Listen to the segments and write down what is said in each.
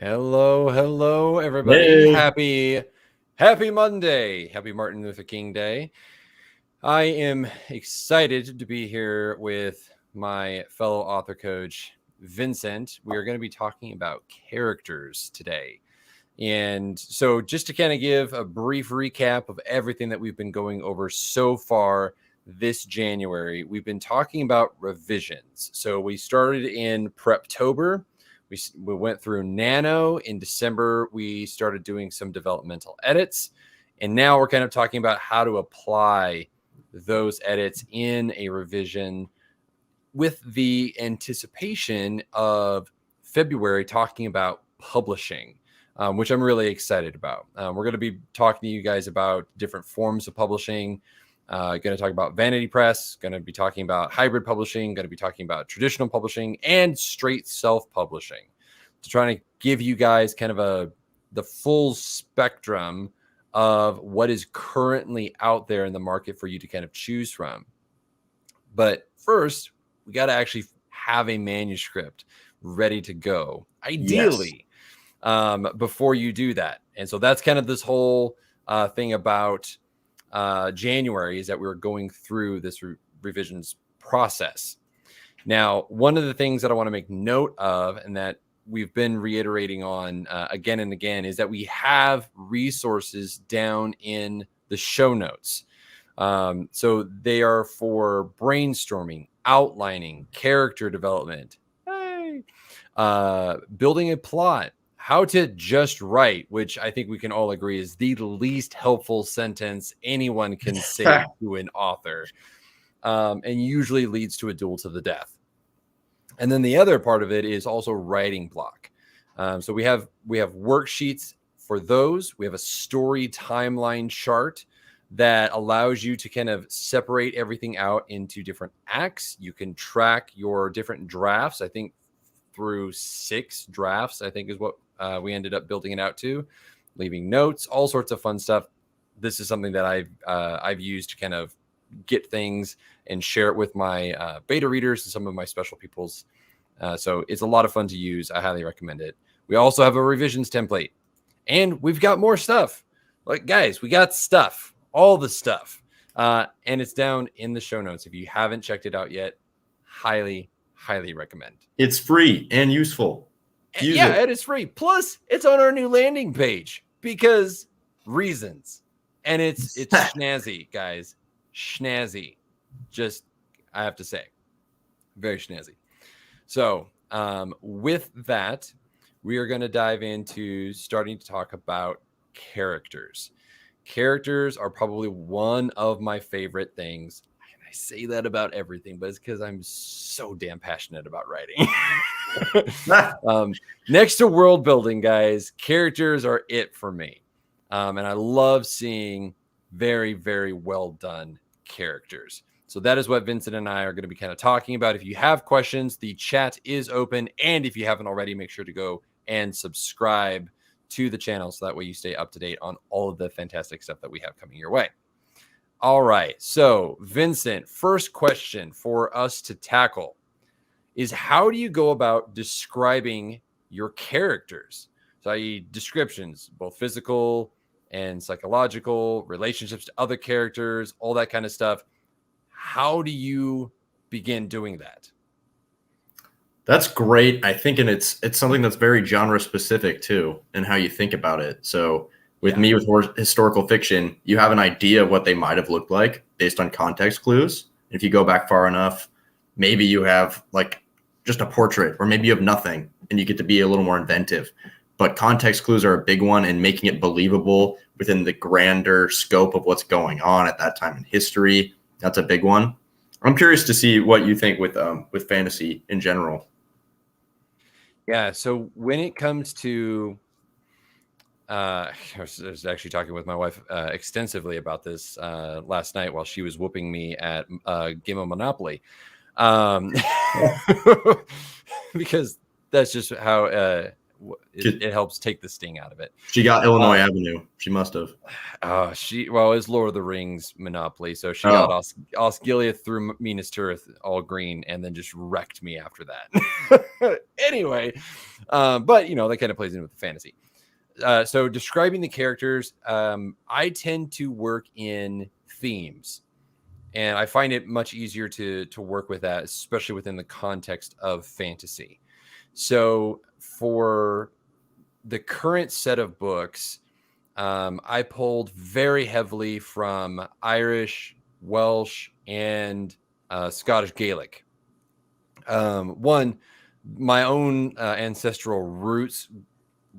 Hello, everybody. Hey, Happy Monday. Happy Martin Luther King Day. I am excited to be here with my fellow author coach, Vincent. We are going to be talking about characters today. And so, just to kind of give a brief recap of everything that we've been going over so far this January, we've been talking about revisions. So, we started in Preptober. We went through Nano. In December, we started doing some developmental edits. And now we're kind of talking about how to apply those edits in a revision with the anticipation of February talking about publishing, which I'm really excited about. We're going to be talking to you guys about different forms of publishing. Going to talk about vanity press, going to be talking about hybrid publishing, going to be talking about traditional publishing and straight self-publishing, to try to give you guys kind of the full spectrum of what is currently out there in the market for you to kind of choose from. But first, we got to actually have a manuscript ready to go, ideally, before you do that. And so that's kind of this whole thing about January, is that we're going through this revisions process. Now, one of the things that I want to make note of, and that we've been reiterating on again and again, is that we have resources down in the show notes. So they are for brainstorming, outlining, character development, building a plot, how to just write, which I think we can all agree is the least helpful sentence anyone can say to an author, and usually leads to a duel to the death. And then the other part of it is also writing block. So we have worksheets for those. We have a story timeline chart that allows you to kind of separate everything out into different acts. You can track your different drafts. I think through 6 drafts, I think is what we ended up building it out to, leaving notes, all sorts of fun stuff. This is something that I've used to kind of get things and share it with my beta readers and some of my special peoples. So it's a lot of fun to use. I highly recommend it. We also have a revisions template, and we've got more stuff. Like, guys, we got stuff, all the stuff. And it's down in the show notes. If you haven't checked it out yet, highly recommend. it's free and useful. Use Yeah, it. it is free. Plus, it's on our new landing page because reasons. And it's snazzy, guys. Snazzy. Just, I have to say, very snazzy. So with that, we are going to dive into starting to talk about characters. Characters are probably one of my favorite things. And I say that about everything, but it's because I'm so damn passionate about writing. Next to world building, guys, characters are it for me. And I love seeing very, very well done characters. So that is what Vincent and I are going to be kind of talking about. If you have questions, the chat is open. And if you haven't already, make sure to go and subscribe to the channel so that way you stay up to date on all of the fantastic stuff that we have coming your way. All right. So, Vincent, first question for us to tackle is, how do you go about describing your characters? So, i.e., descriptions, both physical and psychological, relationships to other characters, all that kind of stuff. How do you begin doing that? That's great. I think, and it's something that's very genre specific too, and how you think about it. So with me, with historical fiction, you have an idea of what they might have looked like based on context clues. If you go back far enough, maybe you have like just a portrait, or maybe you have nothing, and you get to be a little more inventive. But context clues are a big one, and making it believable within the grander scope of what's going on at that time in history. That's a big one. I'm curious to see what you think with fantasy in general. Yeah. So when it comes to, I was actually talking with my wife extensively about this last night while she was whooping me at game of Monopoly, because that's just how it helps take the sting out of it. She got Illinois Avenue. She must have. Well, it's Lord of the Rings Monopoly, so she got Osgiliath through Minas Tirith all green, and then just wrecked me after that. Anyway, but that kind of plays in with the fantasy. So describing the characters, I tend to work in themes, and I find it much easier to work with that, especially within the context of fantasy. So for the current set of books, I pulled very heavily from Irish, Welsh, and Scottish Gaelic. One, my own ancestral roots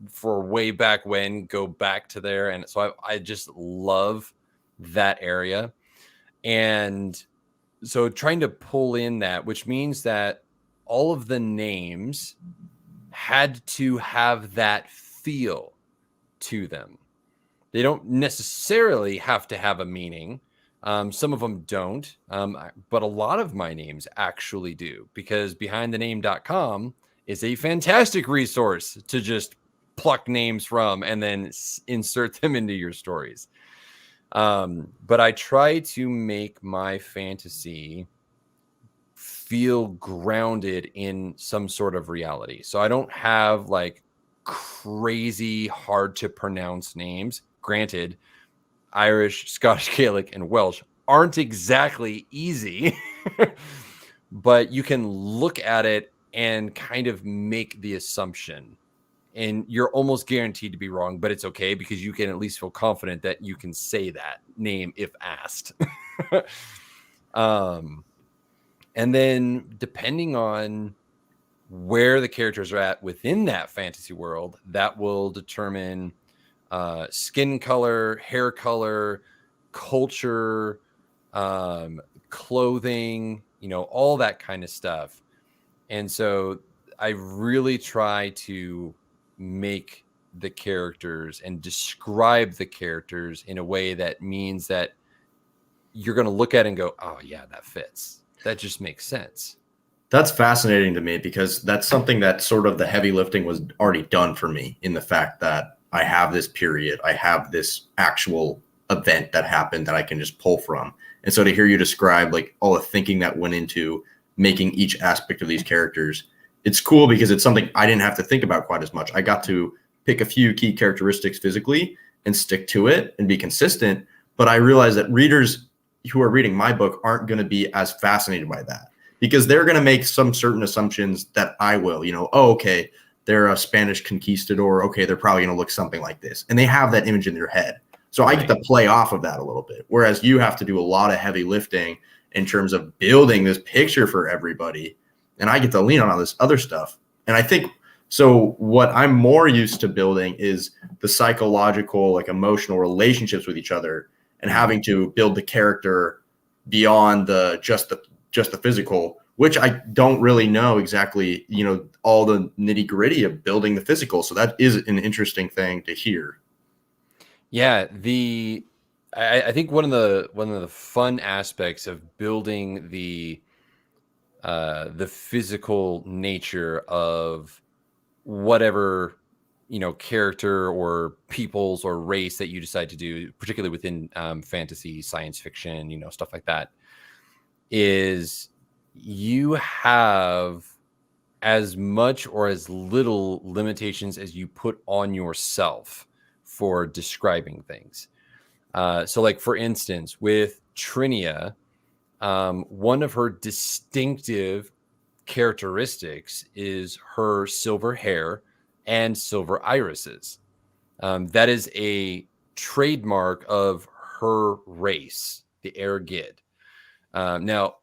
for way back when go back to there, and so I just love that area. And so trying to pull in that, which means that all of the names had to have that feel to them. They don't necessarily have to have a meaning. Some of them don't, but a lot of my names actually do, because behindthename.com is a fantastic resource to just pluck names from and then insert them into your stories. But I try to make my fantasy feel grounded in some sort of reality. So I don't have like crazy hard to pronounce names. Granted, Irish, Scottish Gaelic, and Welsh aren't exactly easy, but you can look at it and kind of make the assumption, and you're almost guaranteed to be wrong, but it's okay because you can at least feel confident that you can say that name if asked. And then depending on where the characters are at within that fantasy world, that will determine skin color, hair color, culture, clothing, all that kind of stuff. And so I really try to make the characters and describe the characters in a way that means that you're going to look at it and go, oh yeah, that fits. That just makes sense. That's fascinating to me, because that's something that sort of the heavy lifting was already done for me, in the fact that I have this period, I have this actual event that happened that I can just pull from. And so to hear you describe like all the thinking that went into making each aspect of these characters, it's cool because it's something I didn't have to think about quite as much. I got to pick a few key characteristics physically and stick to it and be consistent. But I realized that readers who are reading my book aren't going to be as fascinated by that, because they're going to make some certain assumptions that I will, okay, they're a Spanish conquistador. Okay, they're probably going to look something like this. And they have that image in their head. So I get to play off of that a little bit. Whereas you have to do a lot of heavy lifting in terms of building this picture for everybody. And I get to lean on all this other stuff. And I think, so what I'm more used to building is the psychological, like emotional relationships with each other, and having to build the character beyond just the physical, which I don't really know exactly, all the nitty gritty of building the physical. So that is an interesting thing to hear. Yeah. I think one of the fun aspects of building the physical nature of whatever, character or peoples or race that you decide to do, particularly within fantasy, science fiction, stuff like that, is you have as much or as little limitations as you put on yourself for describing things. So like, for instance, with Trinia, one of her distinctive characteristics is her silver hair and silver irises. That is a trademark of her race, the Ergid. Now,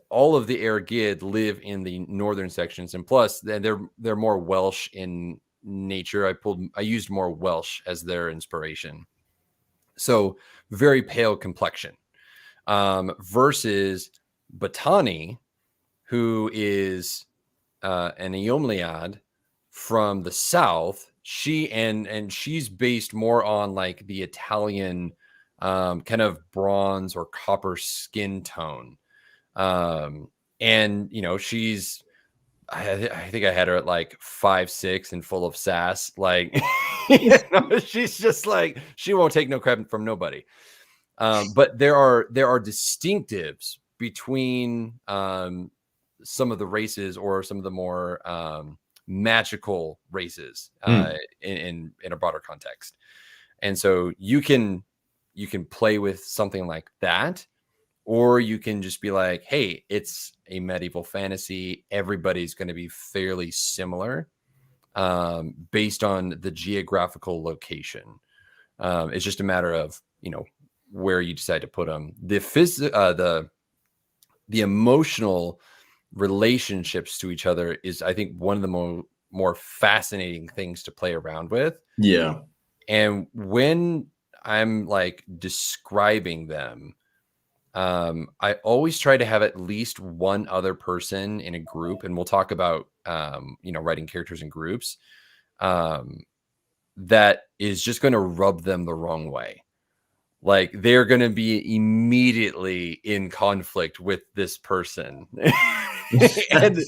all of the Ergid live in the northern sections, and plus they're more Welsh in nature. I used more Welsh as their inspiration. So very pale complexion, versus Batani, who is an Eomliad from the south. She's based more on like the Italian kind of bronze or copper skin tone. And she's I think I had her at like 5'6" and full of sass. Like, she's just like, she won't take no crap from nobody. But there are distinctives between some of the races, or some of the more magical races in a broader context. And so you can play with something like that, or you can just be like, hey, it's a medieval fantasy. Everybody's going to be fairly similar based on the geographical location. It's just a matter of, where you decide to put them. The emotional relationships to each other is, I think, one of the more fascinating things to play around with. Yeah. And when I'm like describing them, I always try to have at least one other person in a group, and we'll talk about writing characters in groups, that is just going to rub them the wrong way. Like, they're going to be immediately in conflict with this person. And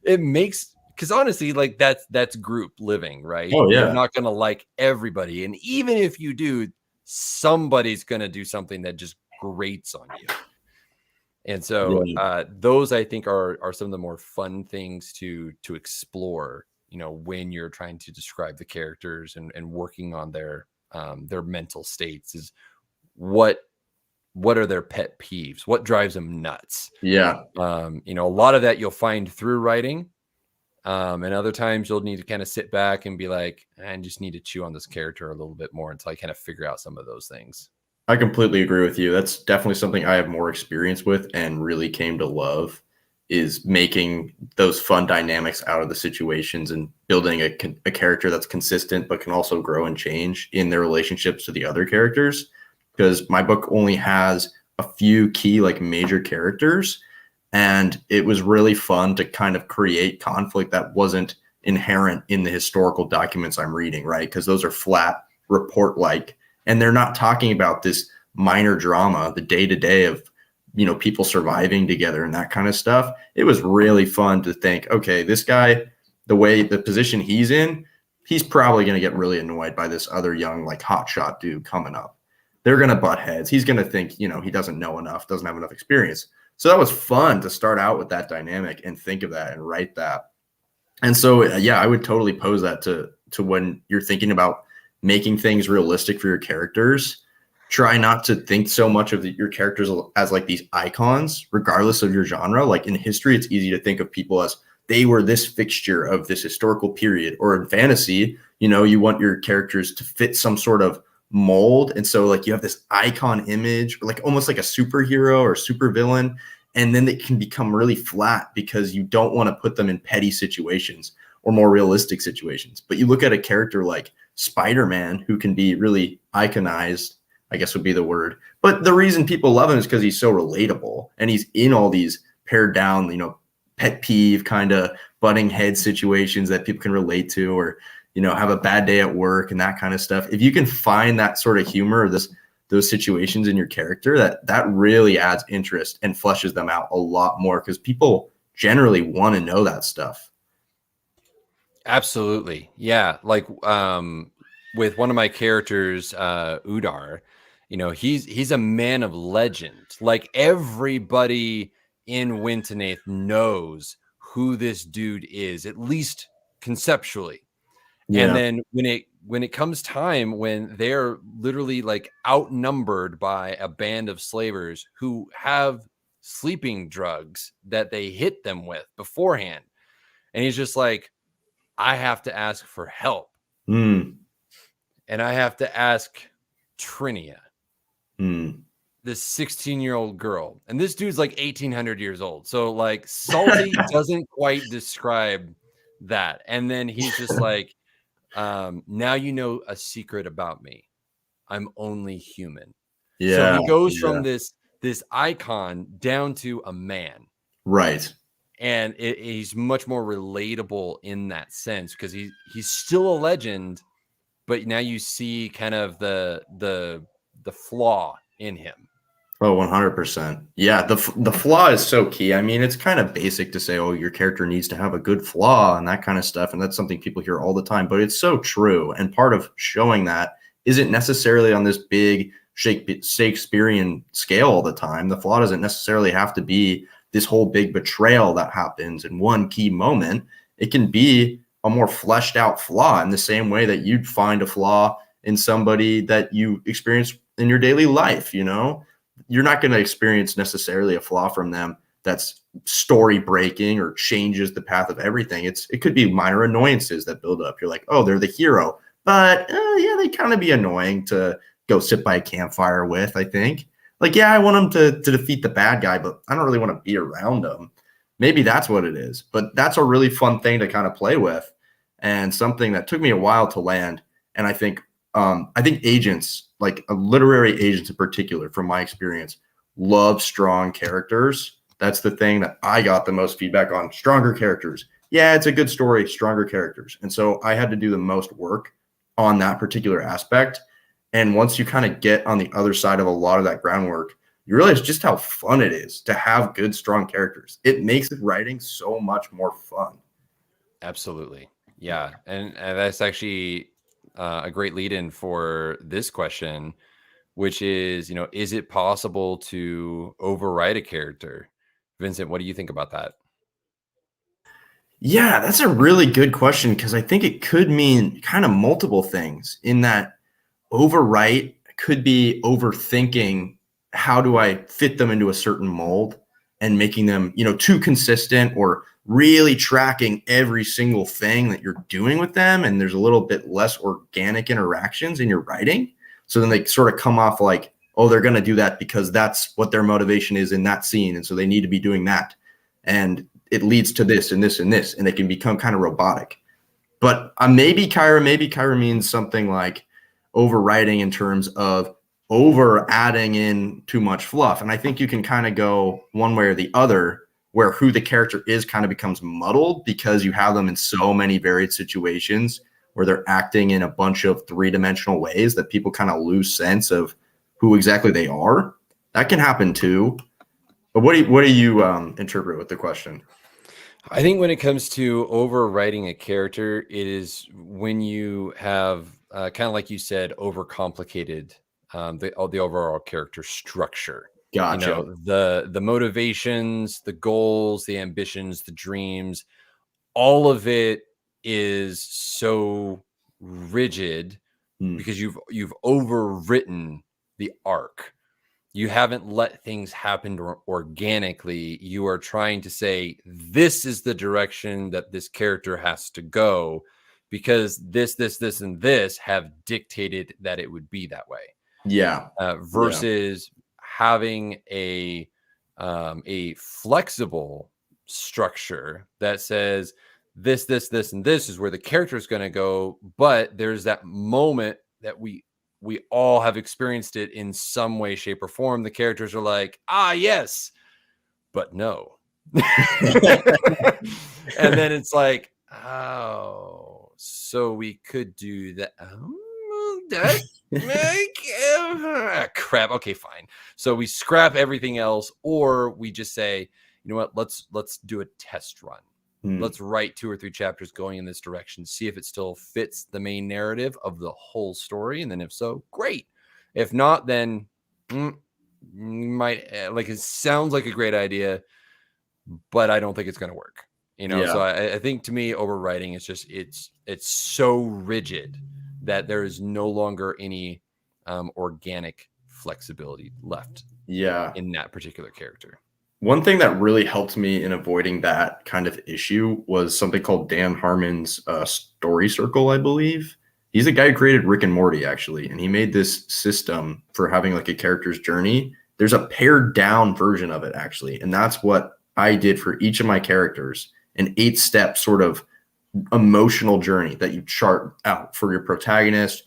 it makes, because honestly, like, that's group living, right? Oh, yeah. You're not going to like everybody. And even if you do, somebody's going to do something that just grates on you. And so those, I think, are some of the more fun things to explore, when you're trying to describe the characters and working on their mental states, is what are their pet peeves? What drives them nuts? Yeah. A lot of that you'll find through writing. And other times you'll need to kind of sit back and be like, I just need to chew on this character a little bit more until I kind of figure out some of those things. I completely agree with you. That's definitely something I have more experience with and really came to love, is making those fun dynamics out of the situations and building a character that's consistent but can also grow and change in their relationships to the other characters. Because my book only has a few key, like, major characters, and it was really fun to kind of create conflict that wasn't inherent in the historical documents I'm reading, right? Because those are flat report-like, and they're not talking about this minor drama, the day-to-day of, people surviving together and that kind of stuff. It was really fun to think, okay, this guy, the position he's in, he's probably going to get really annoyed by this other young, like, hotshot dude coming up. They're going to butt heads. He's going to think, he doesn't know enough, doesn't have enough experience. So that was fun to start out with that dynamic and think of that and write that. And so, yeah, I would totally pose that to when you're thinking about making things realistic for your characters. Try not to think so much of your characters as like these icons, regardless of your genre. Like, in history, it's easy to think of people as they were this fixture of this historical period. Or in fantasy, you want your characters to fit some sort of mold. And so, like, you have this icon image, like almost like a superhero or supervillain. And then it can become really flat because you don't want to put them in petty situations or more realistic situations. But you look at a character like Spider-Man, who can be really iconized, I guess would be the word. But the reason people love him is because he's so relatable, and he's in all these pared down, pet peeve kind of butting head situations that people can relate to, or, have a bad day at work and that kind of stuff. If you can find that sort of humor, or those situations in your character, that really adds interest and fleshes them out a lot more, because people generally want to know that stuff. Absolutely. Yeah. Like, with one of my characters, Udar, he's a man of legend. Like, everybody in Wintonaith knows who this dude is, at least conceptually. Yeah. And then when it comes time when they're literally like outnumbered by a band of slavers who have sleeping drugs that they hit them with beforehand, and he's just like, I have to ask for help. And I have to ask Trinia, this 16-year-old girl. And this dude's like 1,800 years old. So, like, salty doesn't quite describe that. And then he's just like, now you know a secret about me. I'm only human. Yeah. So he goes from this icon down to a man. Right. And he's much more relatable in that sense, because he's still a legend, but now you see kind of the flaw in him. Oh, 100%. Yeah, the flaw is so key. I mean, it's kind of basic to say, oh, your character needs to have a good flaw and that kind of stuff. And that's something people hear all the time, but it's so true. And part of showing that isn't necessarily on this big Shakespearean scale all the time. The flaw doesn't necessarily have to be this whole big betrayal that happens in one key moment. It can be a more fleshed out flaw in the same way that you'd find a flaw in somebody that you experience in your daily life, you know? You're not going to experience necessarily a flaw from them that's story breaking or changes the path of everything. It could be minor annoyances that build up. You're like, oh, they're the hero, but yeah, they kind of be annoying to go sit by a campfire with. I think, like, yeah, I want them to defeat the bad guy, but I don't really want to be around them. Maybe that's what it is, but that's a really fun thing to kind of play with, and something that took me a while to land. And I think agents, like literary agents in particular, from my experience, love strong characters. That's the thing that I got the most feedback on. Stronger characters. Yeah, it's a good story, stronger characters. And so I had to do the most work on that particular aspect. And once you kind of get on the other side of a lot of that groundwork, you realize just how fun it is to have good, strong characters. It makes writing so much more fun. Absolutely. Yeah. And that's actually a great lead in for this question, which is, is it possible to overwrite a character? Vincent, what do you think about that? Yeah, that's a really good question because I think it could mean kind of multiple things in that overwrite could be overthinking how do I fit them into a certain mold and making them, too consistent or really tracking every single thing that you're doing with them. And there's a little bit less organic interactions in your writing. So then they sort of come off like, oh, they're going to do that because that's what their motivation is in that scene. And so they need to be doing that. And it leads to this and this and this, and they can become kind of robotic. But maybe Kyra means something like overwriting in terms of over adding in too much fluff. And I think you can kind of go one way or the other, where who the character is kind of becomes muddled because you have them in so many varied situations where they're acting in a bunch of three-dimensional ways that people kind of lose sense of who exactly they are. That can happen too. But what do you interpret with the question? I think when it comes to overwriting a character, it is when you have kind of like you said, overcomplicated the overall character structure. Gotcha. The motivations, the goals, the ambitions, the dreams, all of it is so rigid because you've overwritten the arc. You haven't let things happen organically. You are trying to say, this is the direction that this character has to go because this, and this have dictated that it would be that way. Yeah. Versus having a flexible structure that says this, and this is where the character is going to go. But there's that moment that we all have experienced it in some way, shape, or form. The characters are like, yes, but no. And then it's like, oh, so we could do that. Crap. Okay, fine. So we scrap everything else, or we just say, you know what? Let's do a test run. Let's write 2 or 3 chapters going in this direction, see if it still fits the main narrative of the whole story. And then if so, great. If not, then might it sounds like a great idea, but I don't think it's going to work. So I think to me, overwriting is just, it's so rigid that there is no longer any organic flexibility left in that particular character. One thing that really helped me in avoiding that kind of issue was something called Dan Harmon's story circle, I believe. He's the guy who created Rick and Morty, actually, and he made this system for having like a character's journey. There's a pared down version of it, actually, and that's what I did for each of my characters, an 8-step sort of emotional journey that you chart out for your protagonist,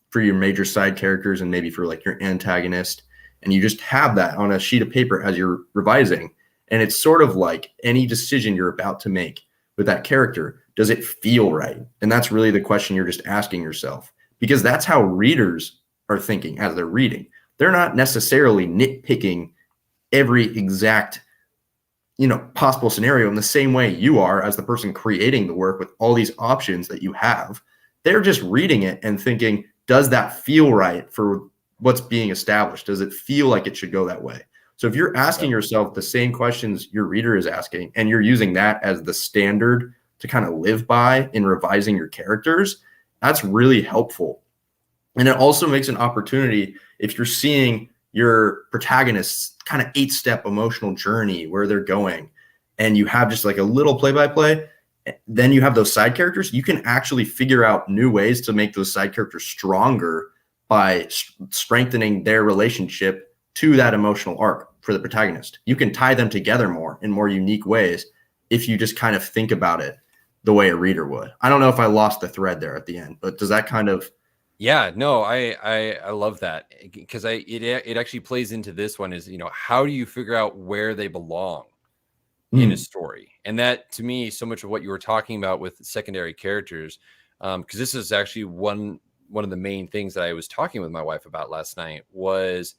for your major side characters, and maybe for like your antagonist. And you just have that on a sheet of paper as you're revising. And it's sort of like any decision you're about to make with that character. Does it feel right? And that's really the question you're just asking yourself, because that's how readers are thinking as they're reading. they're not necessarily nitpicking every exact, possible scenario in the same way you are as the person creating the work with all these options that you have. They're just reading it and thinking, does that feel right for what's being established? Does it feel like it should go that way? So if you're asking yourself the same questions your reader is asking, and you're using that as the standard to kind of live by in revising your characters, that's really helpful. And it also makes an opportunity if you're seeing your protagonist's kind of 8-step emotional journey where they're going, and you have just like a little play-by-play, then you have those side characters. You can actually figure out new ways to make those side characters stronger by strengthening their relationship to that emotional arc for the protagonist. You can tie them together more in more unique ways if you just kind of think about it the way a reader would. I don't know if I lost the thread there at the end, but does that kind of... Yeah, no, I love that, because it actually plays into this one is, how do you figure out where they belong in a story? And that, to me, so much of what you were talking about with secondary characters, because this is actually one of the main things that I was talking with my wife about last night, was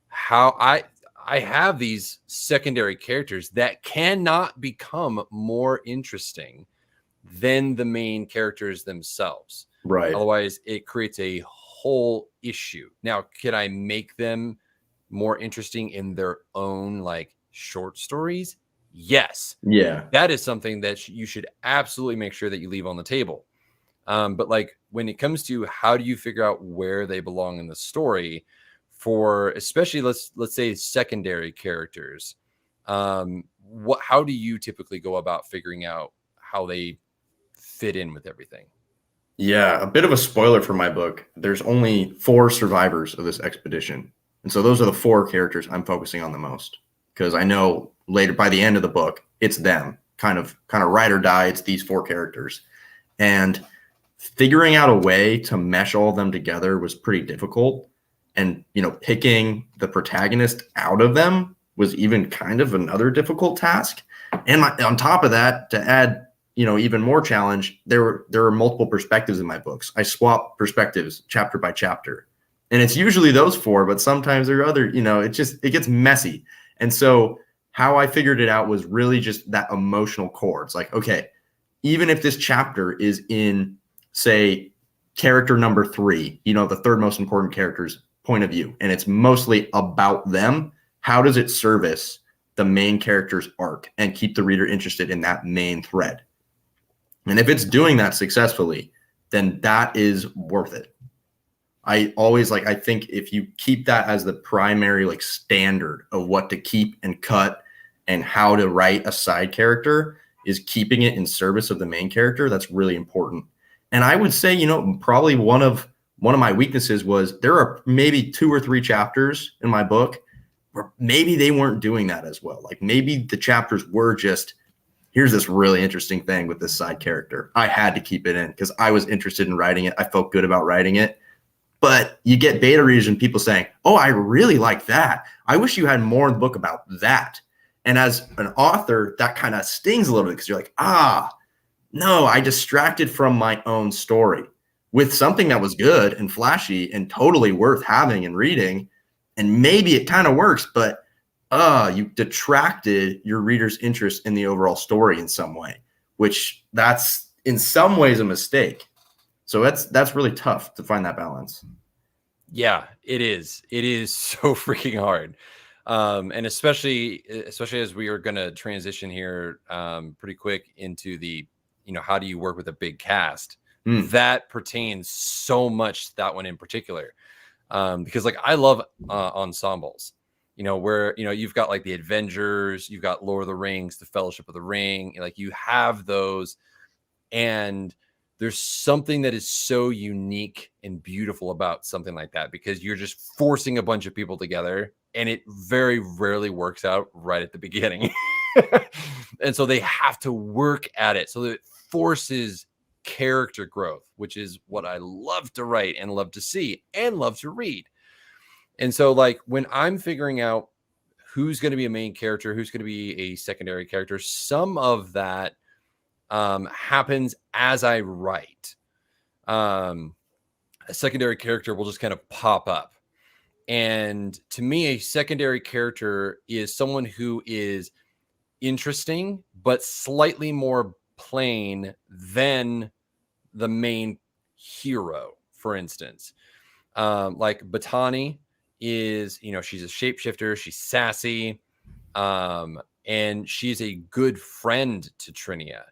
how I have these secondary characters that cannot become more interesting than the main characters themselves. Right. Otherwise, it creates a whole issue. Now, can I make them more interesting in their own like short stories? Yes. Yeah. That is something that you should absolutely make sure that you leave on the table. But like when it comes to how do you figure out where they belong in the story, for especially let's say secondary characters, how do you typically go about figuring out how they fit in with everything? Yeah, a bit of a spoiler for my book. There's only 4 survivors of this expedition. And so those are the 4 characters I'm focusing on the most, because I know later by the end of the book, it's them. Kind of ride or die, it's these 4 characters. And figuring out a way to mesh all of them together was pretty difficult. And, picking the protagonist out of them was even kind of another difficult task. And on top of that, to add even more challenge, there were multiple perspectives in my books. I swap perspectives chapter by chapter, and it's usually those 4, but sometimes there are other, it gets messy. And so how I figured it out was really just that emotional core. It's like, okay, even if this chapter is in, say, character number 3, the third most important character's point of view, and it's mostly about them, how does it service the main character's arc and keep the reader interested in that main thread? And if it's doing that successfully, then that is worth it. I always I think if you keep that as the primary standard of what to keep and cut and how to write a side character, is keeping it in service of the main character. That's really important. And I would say, probably one of my weaknesses was there are maybe 2 or 3 chapters in my book where maybe they weren't doing that as well. Like maybe the chapters were just, here's this really interesting thing with this side character. I had to keep it in because I was interested in writing it. I felt good about writing it. But you get beta readers and people saying, oh, I really like that. I wish you had more in the book about that. And as an author, that kind of stings a little bit because you're like, no, I distracted from my own story with something that was good and flashy and totally worth having and reading. And maybe it kind of works, but you detracted your reader's interest in the overall story in some way, which that's in some ways a mistake. So that's really tough to find that balance. Yeah, it is. It is so freaking hard. And especially as we are going to transition here pretty quick into the, how do you work with a big cast? That pertains so much to that one in particular. Because I love ensembles, where, you've got the Avengers, you've got Lord of the Rings, the Fellowship of the Ring, you have those, and there's something that is so unique and beautiful about something like that, because you're just forcing a bunch of people together and it very rarely works out right at the beginning. And so they have to work at it. So that it forces character growth, which is what I love to write and love to see and love to read. And so when I'm figuring out who's going to be a main character, who's going to be a secondary character, some of that happens as I write. A secondary character will just kind of pop up. And to me, a secondary character is someone who is interesting, but slightly more plain than the main hero, for instance. Like Batani is, she's a shapeshifter, she's sassy, and she's a good friend to Trinia.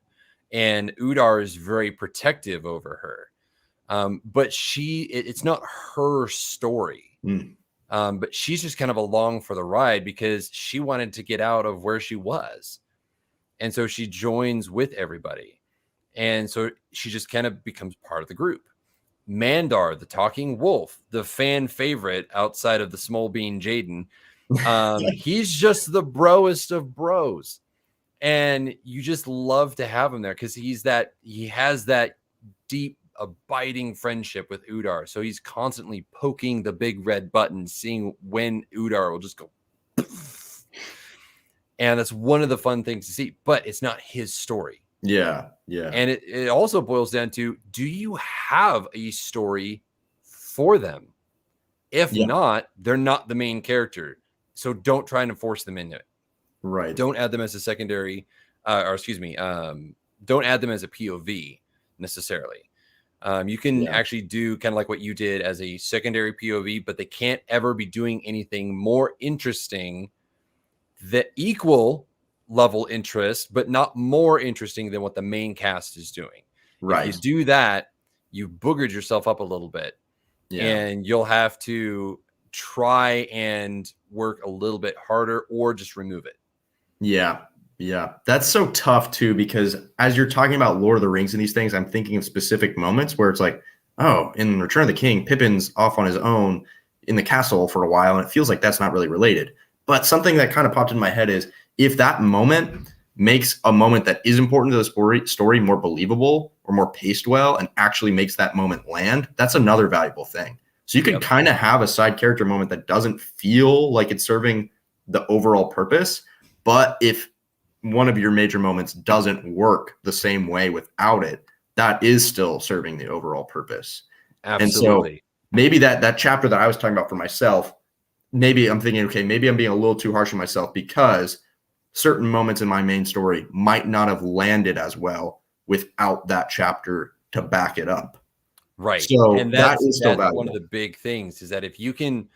And Udar is very protective over her. But it's not her story. But she's just kind of along for the ride because she wanted to get out of where she was. And so she joins with everybody. And so she just kind of becomes part of the group. Mandar, the talking wolf, the fan favorite outside of the small bean Jaden, he's just the broest of bros. And you just love to have him there because he has that deep, abiding friendship with Udar. So he's constantly poking the big red button, seeing when Udar will just go. And that's one of the fun things to see, but it's not his story. Yeah. And it also boils down to, do you have a story for them? If not, they're not the main character. So don't try and force them into it. Right. Don't add them as a secondary, don't add them as a POV necessarily. You can actually do kind of like what you did as a secondary POV, but they can't ever be doing anything more interesting, the equal level interest, but not more interesting than what the main cast is doing. Right. If you do that, you boogered yourself up a little bit. And you'll have to try and work a little bit harder or just remove it. Yeah. That's so tough too, because as you're talking about Lord of the Rings and these things, I'm thinking of specific moments where it's like, oh, in Return of the King, Pippin's off on his own in the castle for a while, and it feels like that's not really related. But something that kind of popped in my head is, if that moment makes a moment that is important to the story more believable or more paced well and actually makes that moment land, that's another valuable thing. So you can kind of have a side character moment that doesn't feel like it's serving the overall purpose, but if one of your major moments doesn't work the same way without it, that is still serving the overall purpose. Absolutely. And so maybe that chapter that I was talking about for myself, maybe I'm thinking, okay, maybe I'm being a little too harsh on myself because certain moments in my main story might not have landed as well without that chapter to back it up. Right. So and that is still valuable. One of the big things is that if you can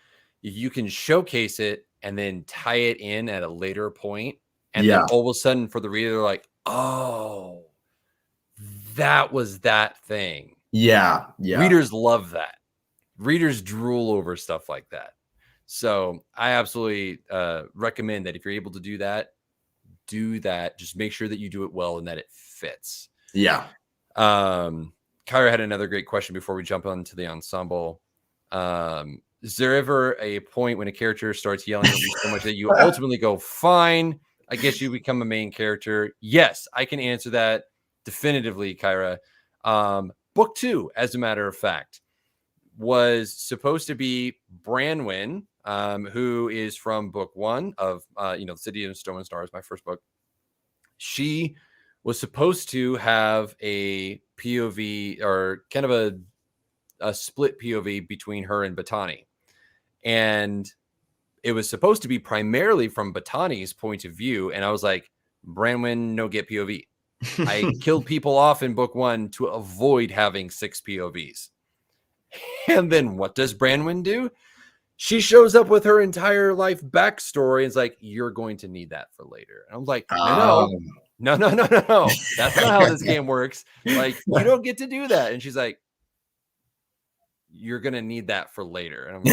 showcase it and then tie it in at a later point, and then all of a sudden for the reader, they're like, oh, that was that thing. Yeah. Readers love that. Readers drool over stuff like that. So I absolutely recommend that if you're able to do that. Just make sure that you do it well and that it fits. Yeah. Kyra had another great question before we jump onto the ensemble. Is there ever a point when a character starts yelling at you so much that you ultimately go, fine, I guess you become a main character? Yes, I can answer that definitively, Kyra. Book 2, as a matter of fact, was supposed to be Branwen, who is from book 1 of The City of Stone and Stars, my first book. She was supposed to have a POV, or kind of a split POV between her and Batani. And it was supposed to be primarily from Batani's point of view. And I was like, Branwen, no get POV. I killed people off in book 1 to avoid having 6 POVs. And then what does Branwen do? She shows up with her entire life backstory and is like, you're going to need that for later. And I'm like, no. That's not how this game works. Like, you don't get to do that. And she's like, you're going to need that for later. And I'm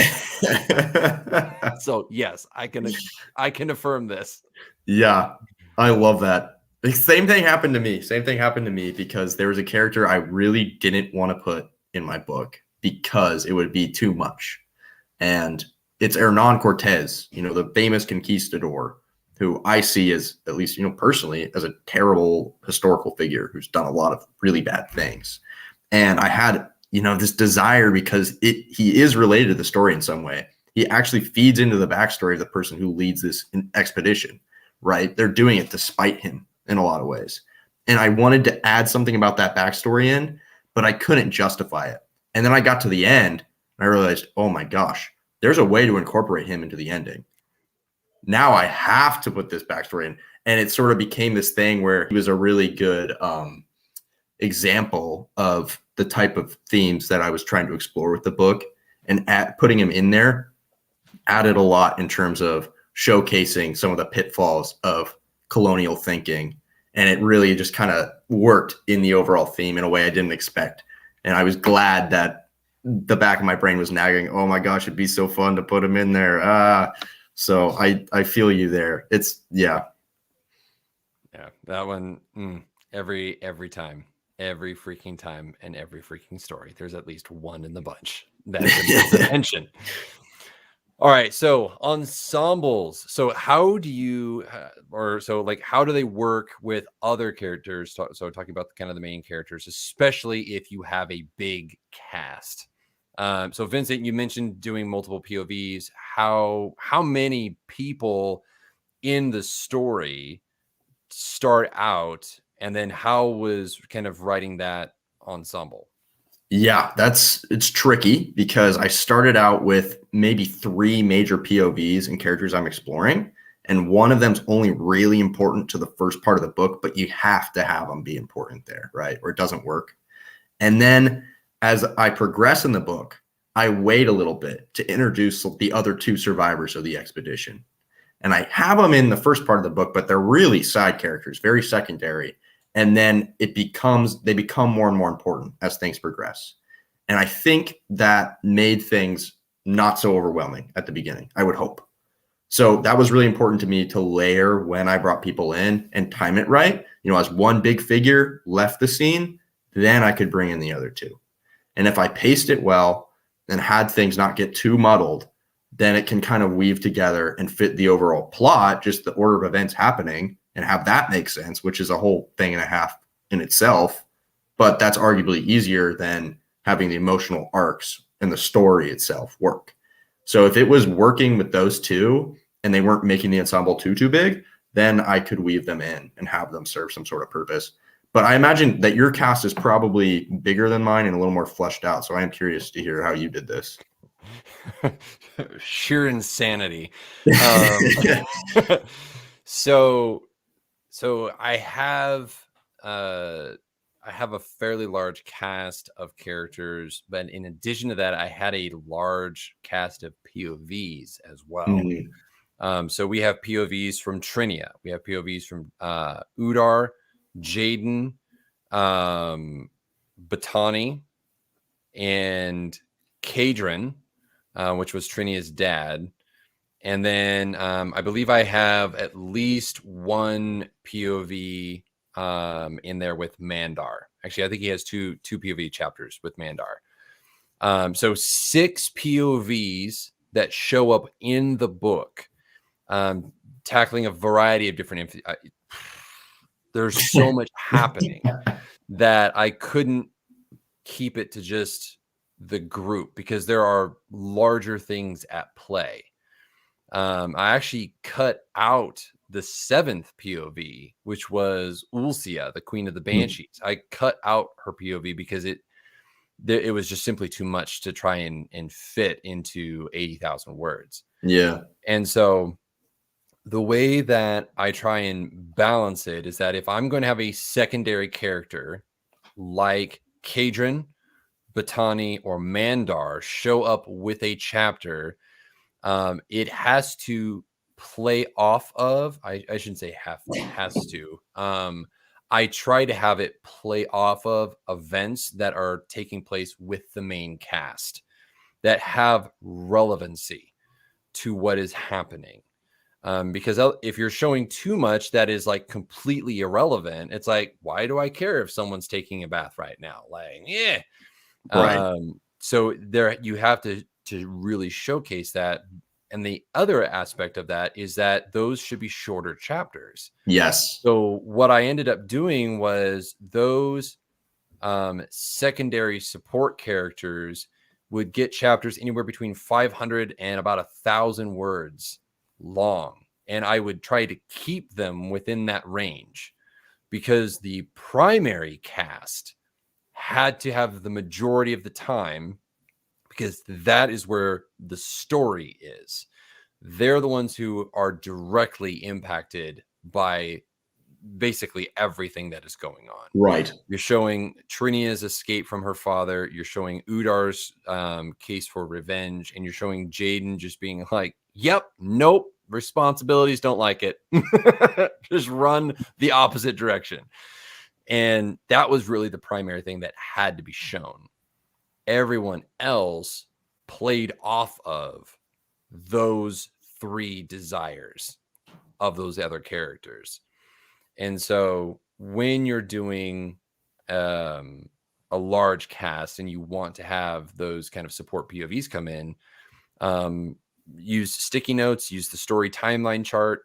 like, so yes, I can affirm this. Yeah, I love that. The same thing happened to me because there was a character I really didn't want to put in my book because it would be too much. And it's Hernan Cortez, the famous conquistador, who I see as, at least, personally, as a terrible historical figure who's done a lot of really bad things. And I had, this desire because he is related to the story in some way. He actually feeds into the backstory of the person who leads this expedition, right? They're doing it to spite him in a lot of ways. And I wanted to add something about that backstory in, but I couldn't justify it. And then I got to the end and I realized, oh my gosh, there's a way to incorporate him into the ending. Now I have to put this backstory in. And it sort of became this thing where he was a really good example of the type of themes that I was trying to explore with the book. And putting him in there added a lot in terms of showcasing some of the pitfalls of colonial thinking. And it really just kind of worked in the overall theme in a way I didn't expect. And I was glad that the back of my brain was nagging, oh my gosh, it'd be so fun to put him in there. So I feel you there. It's yeah, that one every time, every freaking time, and every freaking story. There's at least one in the bunch that's a mention. All right, so ensembles. So how do you, how do they work with other characters? So talking about kind of the main characters, especially if you have a big cast. So Vincent, you mentioned doing multiple POVs. How many people in the story start out, and then how was kind of writing that ensemble? Yeah, it's tricky because I started out with maybe 3 major POVs and characters I'm exploring, and one of them's only really important to the first part of the book, but you have to have them be important there, right? Or it doesn't work. And then as I progress in the book, I wait a little bit to introduce the other 2 survivors of the expedition. And I have them in the first part of the book, but they're really side characters, very secondary. And then they become more and more important as things progress. And I think that made things not so overwhelming at the beginning, I would hope. So that was really important to me to layer when I brought people in and time it right. As one big figure left the scene, then I could bring in the other 2. And if I paced it well and had things not get too muddled, then it can kind of weave together and fit the overall plot, just the order of events happening, and have that make sense, which is a whole thing and a half in itself. But that's arguably easier than having the emotional arcs and the story itself work. So if it was working with those 2 and they weren't making the ensemble too big, then I could weave them in and have them serve some sort of purpose. But I imagine that your cast is probably bigger than mine and a little more fleshed out. So I am curious to hear how you did this. Sheer insanity. So I have a fairly large cast of characters, but in addition to that, I had a large cast of POVs as well. Mm-hmm. So we have POVs from Trinia, we have POVs from Udar, Jaden, Batani, and Kadrin, which was Trinia's dad. And then I believe I have at least one POV in there with Mandar. Actually, I think he has two POV chapters with Mandar. So 6 POVs that show up in the book, tackling a variety of different. There's so much happening that I couldn't keep it to just the group because there are larger things at play. I actually cut out the 7th POV, which was Ulcia, the Queen of the Banshees. I cut out her POV because it was just simply too much to try and fit into 80,000 words. Yeah. And so the way that I try and balance it is that if I'm going to have a secondary character like Kadrin, Batani, or Mandar show up with a chapter, it has to play off of, I shouldn't say has to. I try to have it play off of events that are taking place with the main cast that have relevancy to what is happening. Because if you're showing too much that is like completely irrelevant, it's like, why do I care if someone's taking a bath right now? Like, yeah. Right. So there you have to really showcase that. And the other aspect of that is that those should be shorter chapters. Yes. So what I ended up doing was those secondary support characters would get chapters anywhere between 500 and about 1,000 words long. And I would try to keep them within that range because the primary cast had to have the majority of the time, because that is where the story is. They're the ones who are directly impacted by basically everything that is going on. Right. You're showing Trinia's escape from her father. You're showing Udar's case for revenge, and you're showing Jaden just being like, "Yep, nope, responsibilities, don't like it." Just run the opposite direction. And that was really the primary thing that had to be shown. Everyone else played off of those three desires of those other characters. And so when you're doing a large cast and you want to have those kind of support POVs come in, use sticky notes, use the story timeline chart,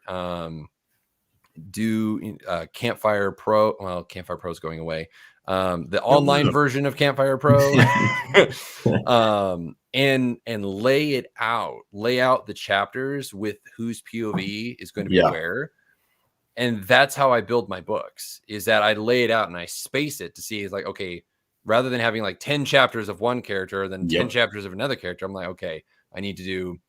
do Campfire Pro. Well, Campfire Pro is going away. The online version of Campfire Pro, and lay out the chapters with whose POV is going to be where. And that's how I build my books, is that I lay it out and I space it to see, it's like, okay, rather than having like 10 chapters of one character, then 10 chapters of another character, I'm like, okay, I need to do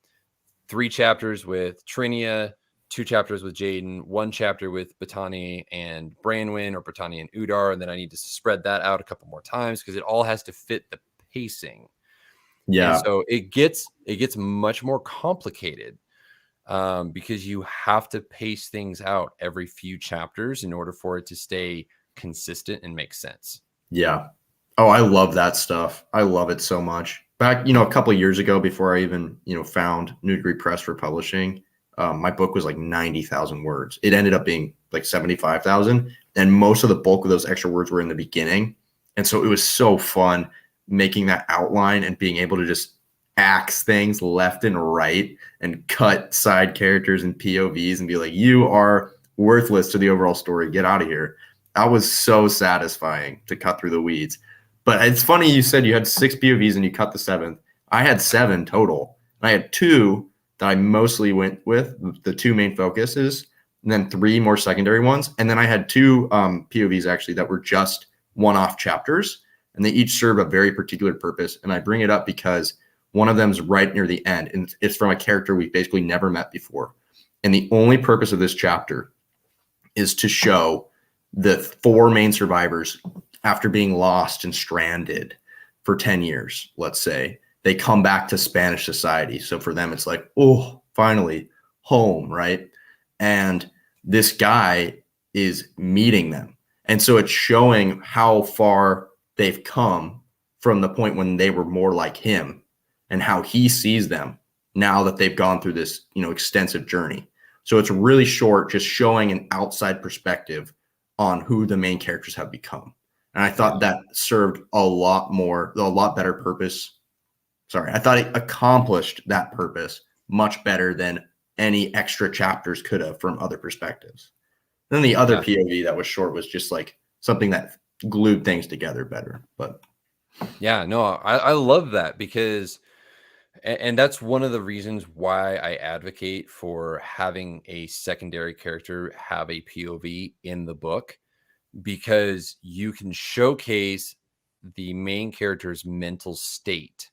3 chapters with Trinia, 2 chapters with Jaden, 1 chapter with Batani and Branwyn, or Batani and Udar. And then I need to spread that out a couple more times because it all has to fit the pacing. Yeah. And so it gets much more complicated. Because you have to pace things out every few chapters in order for it to stay consistent and make sense. Yeah. Oh, I love that stuff. I love it so much. Back, a couple of years ago, before I even, found New Degree Press for publishing, my book was like 90,000 words. It ended up being like 75,000. And most of the bulk of those extra words were in the beginning. And so it was so fun making that outline and being able to just axe things left and right and cut side characters and POVs and be like, you are worthless to the overall story. Get out of here. That was so satisfying to cut through the weeds. But it's funny you said you had 6 POVs and you cut the 7th. I had 7 total. I had 2 that I mostly went with, the 2 main focuses, and then 3 more secondary ones. And then I had 2 POVs actually that were just one-off chapters, and they each serve a very particular purpose. And I bring it up because one of them is right near the end, and it's from a character we've basically never met before. And the only purpose of this chapter is to show the 4 main survivors, after being lost and stranded for 10 years, let's say, they come back to Spanish society. So for them, it's like, oh, finally home, right? And this guy is meeting them. And so it's showing how far they've come from the point when they were more like him, and how he sees them now that they've gone through this, extensive journey. So it's really short, just showing an outside perspective on who the main characters have become. And I thought that served a lot better purpose. Sorry, I thought it accomplished that purpose much better than any extra chapters could have from other perspectives. Then the other POV that was short was just like something that glued things together better. But yeah, no, I love that, because and that's one of the reasons why I advocate for having a secondary character have a POV in the book, because you can showcase the main character's mental state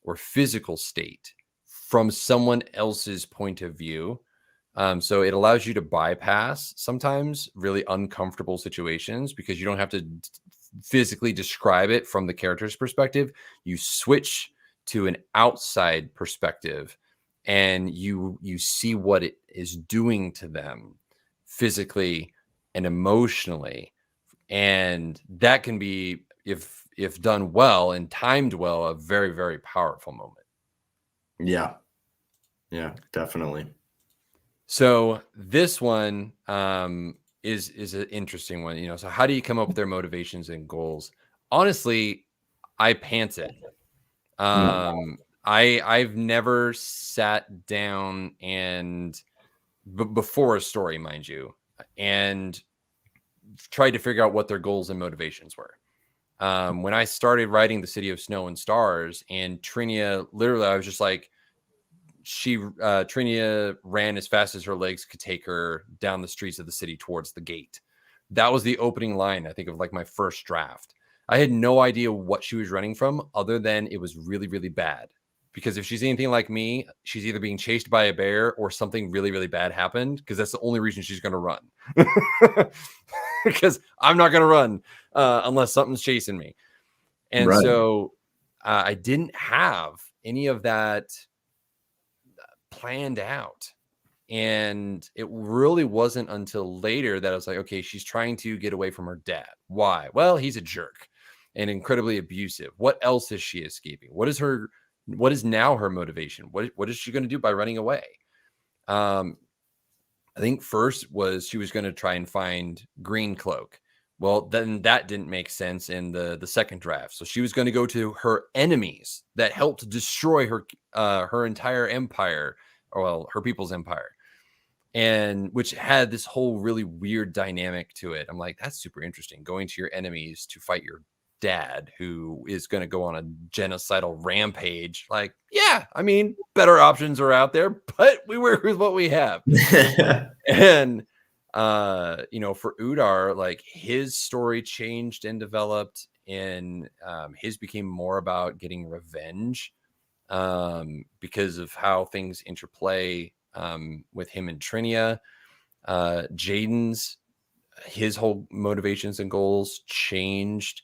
or physical state from someone else's point of view. So it allows you to bypass sometimes really uncomfortable situations, because you don't have to physically describe it from the character's perspective. You switch to an outside perspective, and you see what it is doing to them physically and emotionally. And that can be, if done well and timed well, a very, very powerful moment. Yeah, definitely. So this one is an interesting one. So how do you come up with their motivations and goals? Honestly, I pants it. I've never sat down and before a story, mind you, and tried to figure out what their goals and motivations were. When I started writing The City of Snow and Stars, and Trinia, literally, I was just like, Trinia ran as fast as her legs could take her down the streets of the city towards the gate. That was the opening line, I think, of like my first draft. I had no idea what she was running from other than it was really, really bad. Because if she's anything like me, she's either being chased by a bear or something really, really bad happened, because that's the only reason she's going to run. Because I'm not going to run unless something's chasing me. And Right. so I didn't have any of that planned out. And it really wasn't until later that I was like, okay, she's trying to get away from her dad. Why? Well, he's a jerk and incredibly abusive. What else is she escaping? What is now her motivation? What is she going to do by running away? I think first was she was going to try and find Green Cloak. Well, then that didn't make sense in the second draft. So she was going to go to her enemies that helped destroy her entire empire, or well, her people's empire, and which had this whole really weird dynamic to it. I'm like, that's super interesting. Going to your enemies to fight your dad, who is going to go on a genocidal rampage. Like, yeah, I mean, better options are out there, but we work with what we have. And for Udar, like, his story changed and developed, and his became more about getting revenge because of how things interplay with him and Trinia. Jaden's, his whole motivations and goals changed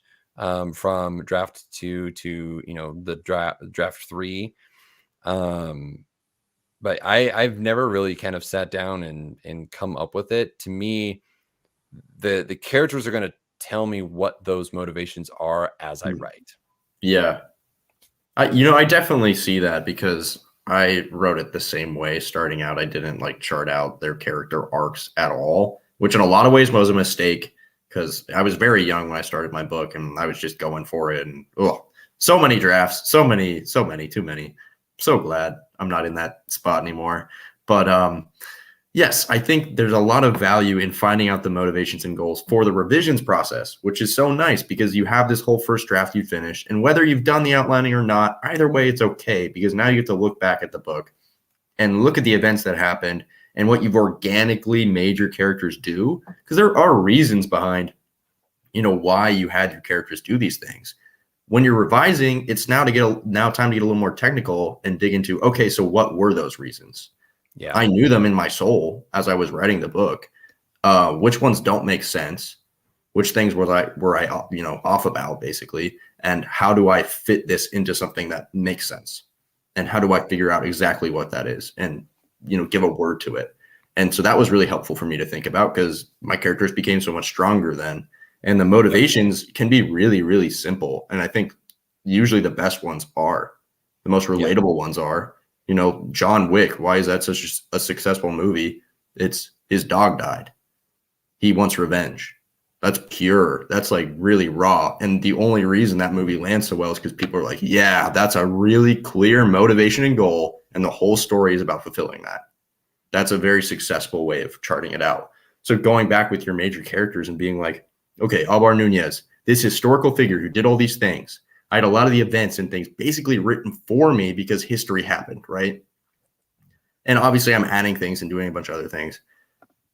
from draft 2 to the draft 3. But I've never really kind of sat down and come up with it. To me, the characters are going to tell me what those motivations are as I write. Yeah. I definitely see that, because I wrote it the same way starting out. I didn't like chart out their character arcs at all, which in a lot of ways was a mistake, because I was very young when I started my book and I was just going for it. And so many drafts, so many, too many. So glad I'm not in that spot anymore. But yes, I think there's a lot of value in finding out the motivations and goals for the revisions process, which is so nice because you have this whole first draft you finish. And whether you've done the outlining or not, either way, it's okay, because now you get to look back at the book and look at the events that happened and what you've organically made your characters do. Because there are reasons behind, why you had your characters do these things. When you're revising, it's now time to get a little more technical and dig into, okay, so what were those reasons? Yeah. I knew them in my soul as I was writing the book. Which ones don't make sense? Which things were I off about, basically? And how do I fit this into something that makes sense? And how do I figure out exactly what that is and, give a word to it? And so that was really helpful for me to think about, because my characters became so much stronger then. And the motivations can be really, really simple. And I think usually the best ones are. The most relatable ones are. John Wick, why is that such a successful movie? It's his dog died. He wants revenge. That's pure. That's like really raw. And the only reason that movie lands so well is because people are like, yeah, that's a really clear motivation and goal. And the whole story is about fulfilling that. That's a very successful way of charting it out. So going back with your major characters and being like, okay, Alvar Nunez, this historical figure who did all these things. I had a lot of the events and things basically written for me because history happened, right? And obviously I'm adding things and doing a bunch of other things,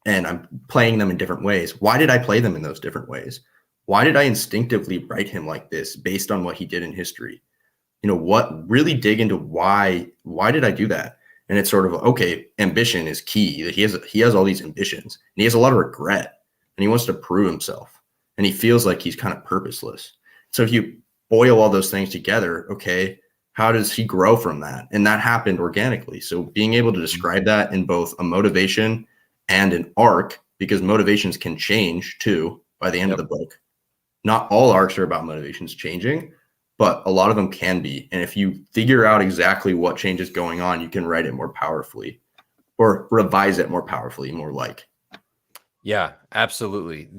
and I'm playing them in different ways. Why did I play them in those different ways? Why did I instinctively write him like this based on what he did in history? What really dig into why did I do that? And it's sort of, okay, ambition is key. He has all these ambitions and he has a lot of regret and he wants to prove himself and he feels like he's kind of purposeless. So if you boil all those things together, okay, how does he grow from that? And that happened organically. So being able to describe that in both a motivation and an arc, because motivations can change too by the end of the book. Not all arcs are about motivations changing, but a lot of them can be. And if you figure out exactly what change is going on, you can write it more powerfully or revise it more powerfully, more like. Yeah, absolutely.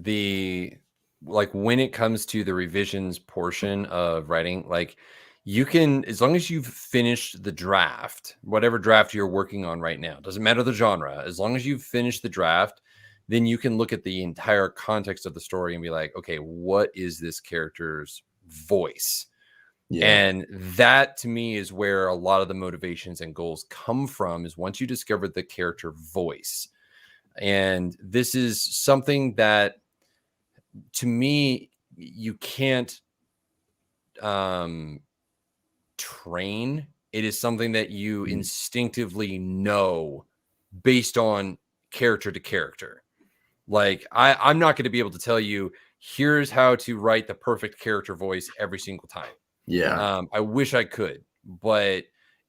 When it comes to the revisions portion of writing, like, you can, as long as you've finished the draft, whatever draft you're working on right now, doesn't matter the genre, as long as you've finished the draft, then you can look at the entire context of the story and be like, okay, what is this character's voice? Yeah. And that, to me, is where a lot of the motivations and goals come from, is once you discover the character voice. And this is something that, to me, you can't train. It is something that you instinctively know based on character to character. Like I'm not going to be able to tell you, here's how to write the perfect character voice every single time. Yeah. I wish I could, but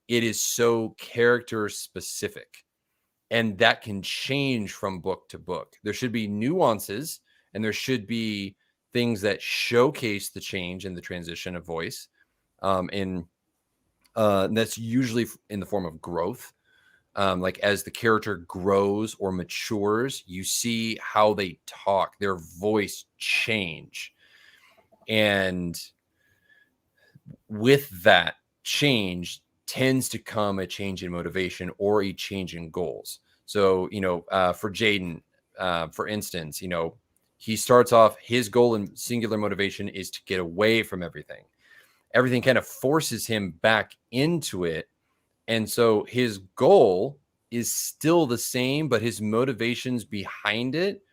it is so character specific, and that can change from book to book. There should be nuances, and there should be things that showcase the change and the transition of voice. And that's usually in the form of growth. Like as the character grows or matures, you see how they talk, their voice change. And with that change tends to come a change in motivation or a change in goals. So, for Jaden, for instance, he starts off, his goal and singular motivation is to get away from everything. Everything kind of forces him back into it. And so his goal is still the same, but his motivations behind it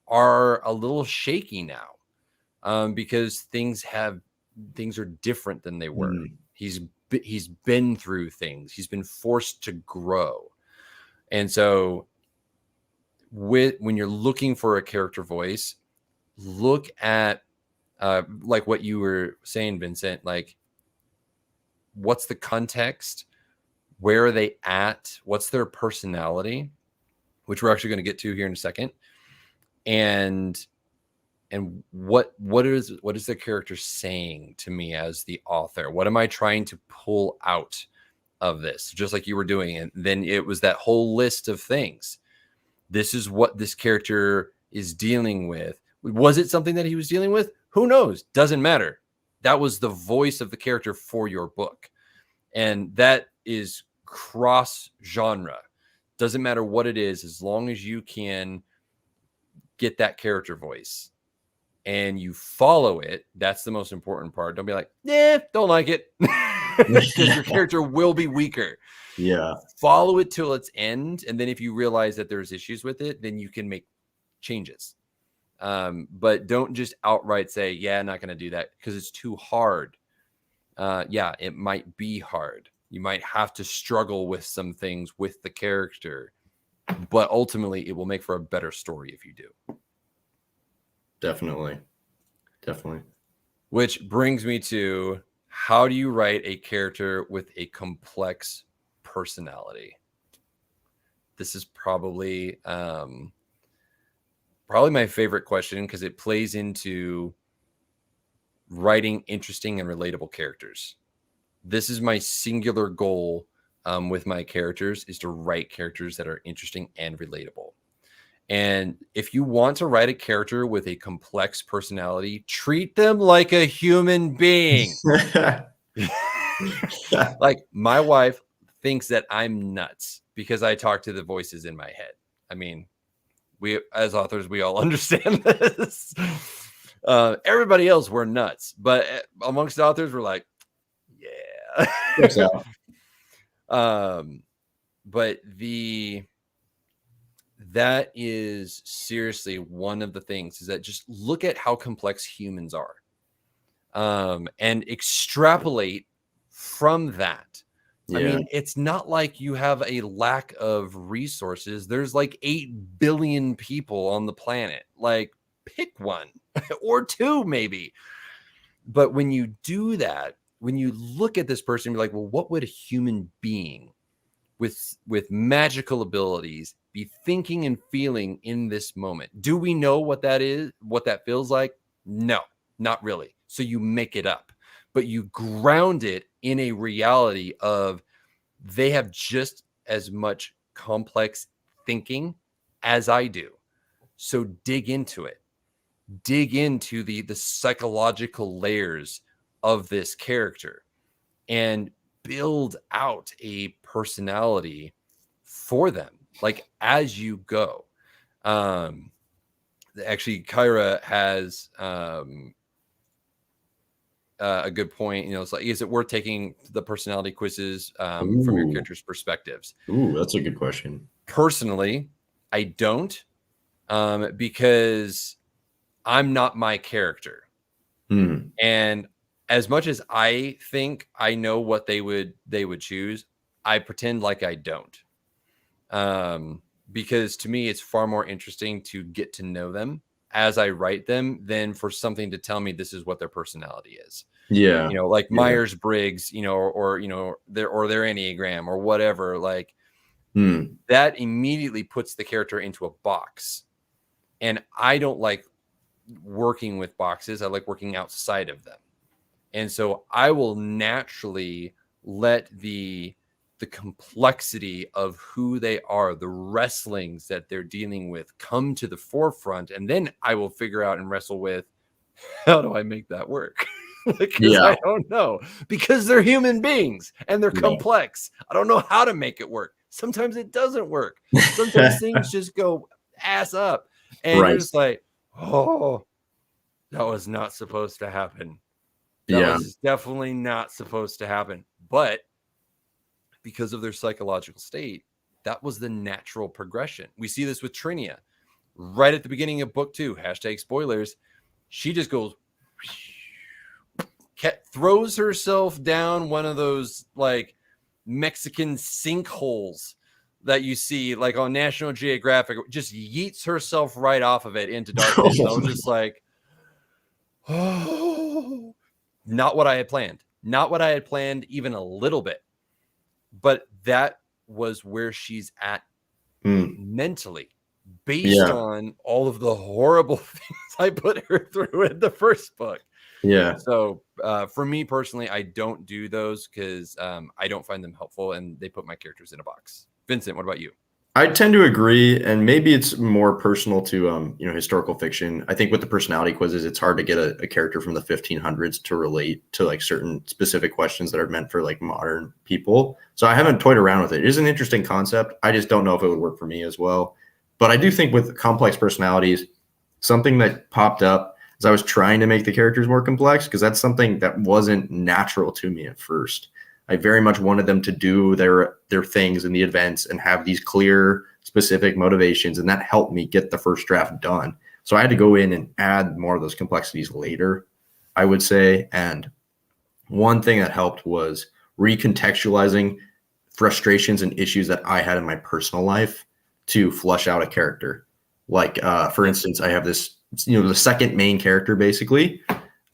are a little shaky now, because things are different than they were. He's been through things. He's been forced to grow. And so when you're looking for a character voice, look at like what you were saying, Vincent, like what's the context? Where are they at? What's their personality? Which we're actually going to get to here in a second. And what is the character saying to me as the author? What am I trying to pull out of this? Just like you were doing. And then it was that whole list of things. This is what this character is dealing with. Was it something that he was dealing with? Who knows? Doesn't matter. That was the voice of the character for your book. And that is cross genre. Doesn't matter what it is, as long as you can get that character voice and you follow it. That's the most important part. Don't be like, don't like it, because your character will be weaker. Yeah. Follow it till its end. And then if you realize that there's issues with it, then you can make changes. But don't just outright say, I'm not going to do that, because it's too hard. It might be hard. You might have to struggle with some things with the character, but ultimately it will make for a better story if you do. Definitely. Which brings me to, how do you write a character with a complex personality? This is probably my favorite question, because it plays into writing interesting and relatable characters. This is my singular goal with my characters, is to write characters that are interesting and relatable. And if you want to write a character with a complex personality, treat them like a human being. Like, my wife thinks that I'm nuts because I talk to the voices in my head. I mean, we as authors, we all understand this. Everybody else, we're nuts, but amongst authors, we're like, but that is seriously one of the things, is that just look at how complex humans are, and extrapolate from that. I mean, it's not like you have a lack of resources. There's like 8 billion people on the planet. Like, pick one or two, maybe. But when you do that, when you look at this person, you're like, well, what would a human being with magical abilities be thinking and feeling in this moment? Do we know what that is, what that feels like? No, not really. So you make it up, but you ground it in a reality of, they have just as much complex thinking as I do. So dig into it. Dig into the psychological layers of this character and build out a personality for them, like, as you go. Actually, Kyra has a good point. It's like, is it worth taking the personality quizzes from your character's perspectives? That's a good question. Personally, I don't, because I'm not my character. And as much as I think I know what they would choose, I pretend like I don't. Because to me, it's far more interesting to get to know them as I write them than for something to tell me this is what their personality is. Yeah. You know, like Yeah. Myers-Briggs, you know, or you know, their Enneagram or whatever, like Hmm. that immediately puts the character into a box. And I don't like working with boxes. I like working outside of them. And so I will naturally let the complexity of who they are, the wrestlings that they're dealing with, come to the forefront, and then I will figure out and wrestle with, how do I make that work? Because Yeah. I don't know, because they're human beings and they're Yeah. complex. I don't know how to make it work. Sometimes it doesn't work. Sometimes things just go ass up, and you're Right. just like, oh, that was not supposed to happen. That Yeah. was definitely not supposed to happen. But because of their psychological state, that was the natural progression. We see this with Trinia right at the beginning of book 2, hashtag spoilers. She just goes, throws herself down one of those like Mexican sinkholes that you see like on National Geographic, just yeets herself right off of it into darkness. And I was just like, oh, not what I had planned. Not what I had planned even a little bit. But that was where she's at mentally, based on all of the horrible things I put her through in the first book. Yeah. So for me personally, I don't do those because I don't find them helpful, and they put my characters in a box. Vincent, what about you? I tend to agree, and maybe it's more personal to historical fiction. I think with the personality quizzes, it's hard to get a character from the 1500s to relate to like certain specific questions that are meant for like modern people. So I haven't toyed around with it. It is an interesting concept. I just don't know if it would work for me as well. But I do think with complex personalities, something that popped up as I was trying to make the characters more complex, because that's something that wasn't natural to me at first. I very much wanted them to do their things in the events and have these clear, specific motivations, and that helped me get the first draft done. So I had to go in and add more of those complexities later, I would say. And one thing that helped was recontextualizing frustrations and issues that I had in my personal life to flush out a character. Like, for instance, I have this, the second main character, basically.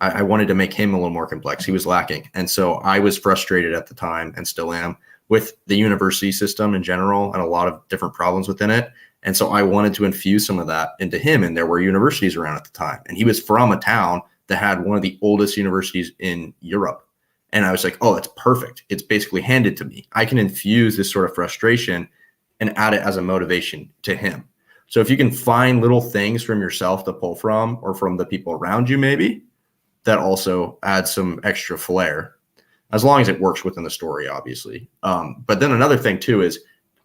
I wanted to make him a little more complex. He was lacking. And so I was frustrated at the time, and still am, with the university system in general and a lot of different problems within it. And so I wanted to infuse some of that into him. And there were universities around at the time. And he was from a town that had one of the oldest universities in Europe. And I was like, oh, it's perfect. It's basically handed to me. I can infuse this sort of frustration and add it as a motivation to him. So if you can find little things from yourself to pull from, or from the people around you, maybe, that also adds some extra flair, as long as it works within the story, obviously. But then another thing too is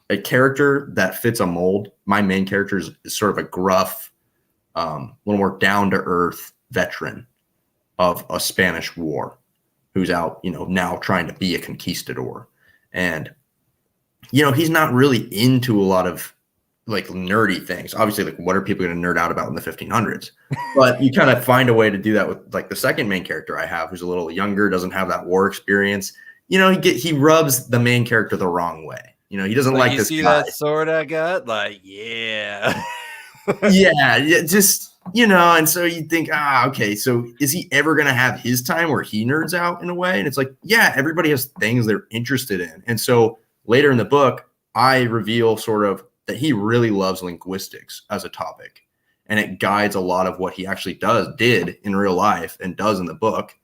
a character that fits a mold. My main character is sort of a gruff, a little more down-to-earth veteran of a Spanish war who's out, now trying to be a conquistador. And, he's not really into a lot of like nerdy things. Obviously, like, what are people going to nerd out about in the 1500s? But you kind of find a way to do that with like the second main character I have, who's a little younger, doesn't have that war experience. He rubs the main character the wrong way. He doesn't like you this see guy. that sword I got? Like, yeah. yeah, just and so you think, okay, so is he ever going to have his time where he nerds out in a way? And it's like, yeah, everybody has things they're interested in. And so later in the book, I reveal sort of that he really loves linguistics as a topic, and it guides a lot of what he actually did in real life and does in the book.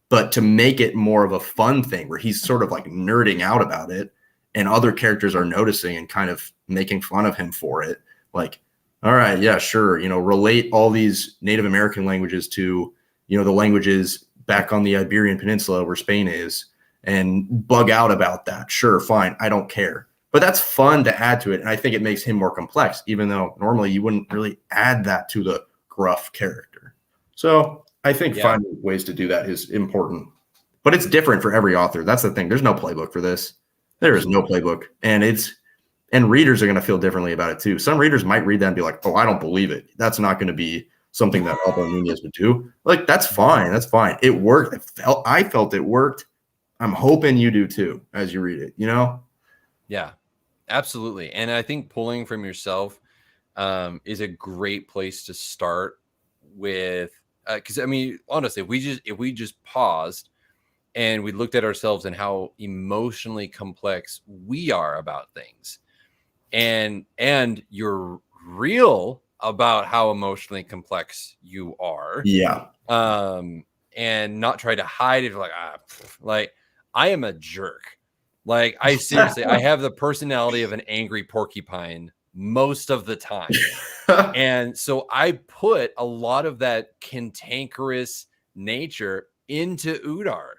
But to make it more of a fun thing where he's sort of like nerding out about it, and other characters are noticing and kind of making fun of him for it. Like, all right, yeah, sure. Relate all these Native American languages to, the languages back on the Iberian Peninsula where Spain is, and bug out about that. Sure, fine. I don't care. But that's fun to add to it. And I think it makes him more complex, even though normally you wouldn't really add that to the gruff character. So I think finding ways to do that is important. But it's different for every author. That's the thing. There's no playbook for this. There is no playbook. And readers are going to feel differently about it too. Some readers might read that and be like, oh, I don't believe it. That's not going to be something that Alvaro Nunez would do. Like, that's fine. That's fine. It worked. I felt it worked. I'm hoping you do too as you read it, you know? Yeah, absolutely. And I think pulling from yourself is a great place to start with, because I mean, honestly, if we just paused and we looked at ourselves and how emotionally complex we are about things, and you're real about how emotionally complex you are, Yeah. and not try to hide it, like like I am a jerk. Like, I seriously, I have the personality of an angry porcupine most of the time. And so I put a lot of that cantankerous nature into Udar.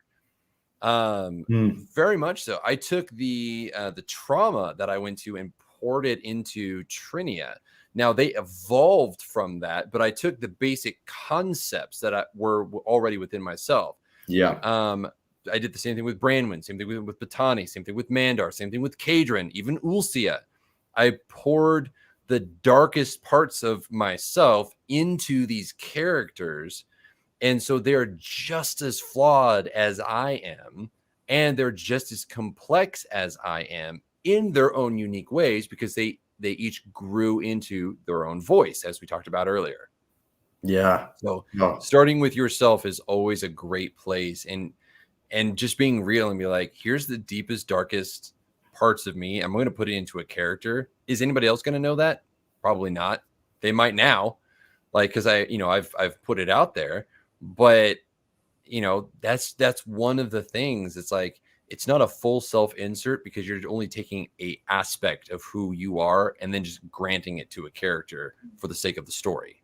Very much so. I took the trauma that I went to and poured it into Trinia. Now they evolved from that, but I took the basic concepts that were already within myself. Yeah. I did the same thing with Branwyn, same thing with Batani, same thing with Mandar, same thing with Kadron, even Ulcia. I poured the darkest parts of myself into these characters. And so they're just as flawed as I am, and they're just as complex as I am in their own unique ways, because they each grew into their own voice, as we talked about earlier. Yeah. So starting with yourself is always a great place, and just being real and be like, here's the deepest, darkest parts of me. I'm going to put it into a character. Is anybody else going to know that? Probably not. They might now, like, because I've put it out there. But that's one of the things. It's like, it's not a full self insert, because you're only taking a aspect of who you are and then just granting it to a character for the sake of the story.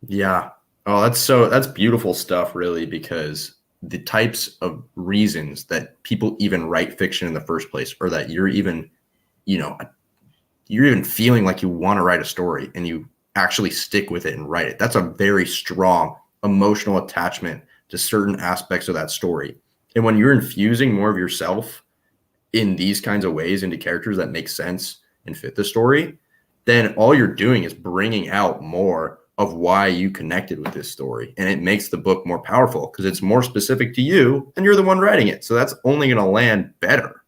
Yeah. Oh, that's beautiful stuff, really, because the types of reasons that people even write fiction in the first place, or that you're even feeling like you want to write a story and you actually stick with it and write it. That's a very strong emotional attachment to certain aspects of that story. And when you're infusing more of yourself in these kinds of ways into characters that make sense and fit the story, then all you're doing is bringing out more of why you connected with this story. And it makes the book more powerful because it's more specific to you and you're the one writing it. So that's only going to land better.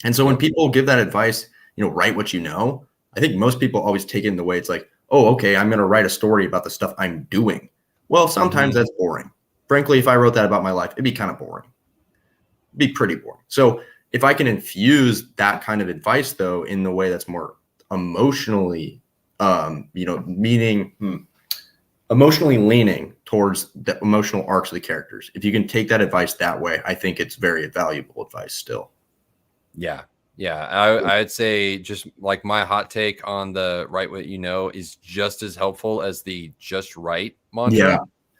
And so when people give that advice, write what you know, I think most people always take it in the way it's like, oh, okay, I'm going to write a story about the stuff I'm doing. Well, sometimes that's boring. Frankly, if I wrote that about my life, it'd be kind of boring. It'd be pretty boring. So if I can infuse that kind of advice, though, in the way that's more emotionally, emotionally leaning towards the emotional arcs of the characters, if you can take that advice that way, I think it's very valuable advice still. Yeah. Yeah. I'd say, just like, my hot take on the write what you know is just as helpful as the just write mantra. Yeah.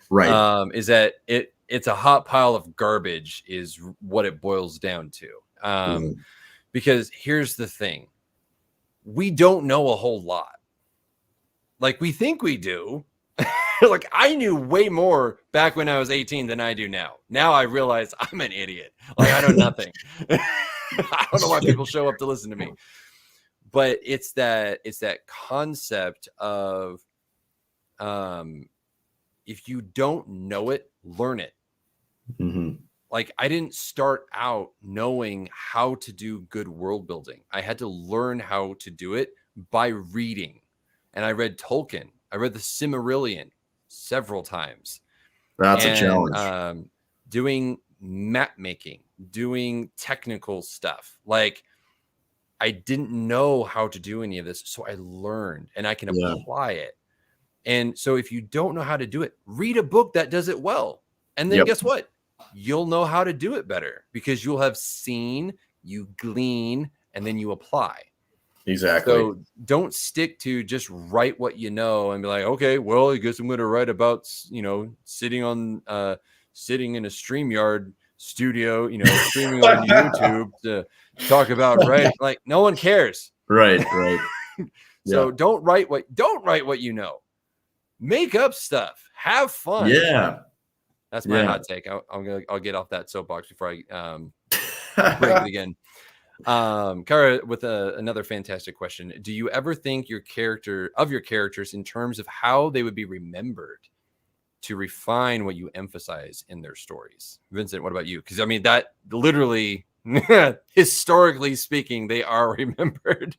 Right. Is that it's a hot pile of garbage is what it boils down to. Because here's the thing. We don't know a whole lot. Like, we think we do. Like, I knew way more back when I was 18 than I do now. Now I realize I'm an idiot. Like, I know nothing. I don't know why people show up to listen to me. But it's that concept of, if you don't know it, learn it. Like, I didn't start out knowing how to do good world building. I had to learn how to do it by reading. And I read Tolkien. I read the Silmarillion several times. That's a challenge. Doing map making, doing technical stuff. Like, I didn't know how to do any of this, so I learned, and I can apply it. And so if you don't know how to do it, read a book that does it well. And then guess what? You'll know how to do it better, because you'll have seen, you glean, and then you apply. Exactly. So don't stick to just write what you know and be like, okay, well, I guess I'm going to write about, sitting in a StreamYard studio, streaming on YouTube to talk about writing. Like, no one cares. Right. So don't write what you know. Make up stuff. Have fun. Yeah. That's my hot take. I'll get off that soapbox before I break it again. Kara, with another fantastic question. Do you ever think your characters in terms of how they would be remembered to refine what you emphasize in their stories? Vincent, what about you? Because I mean, that literally, historically speaking, they are remembered.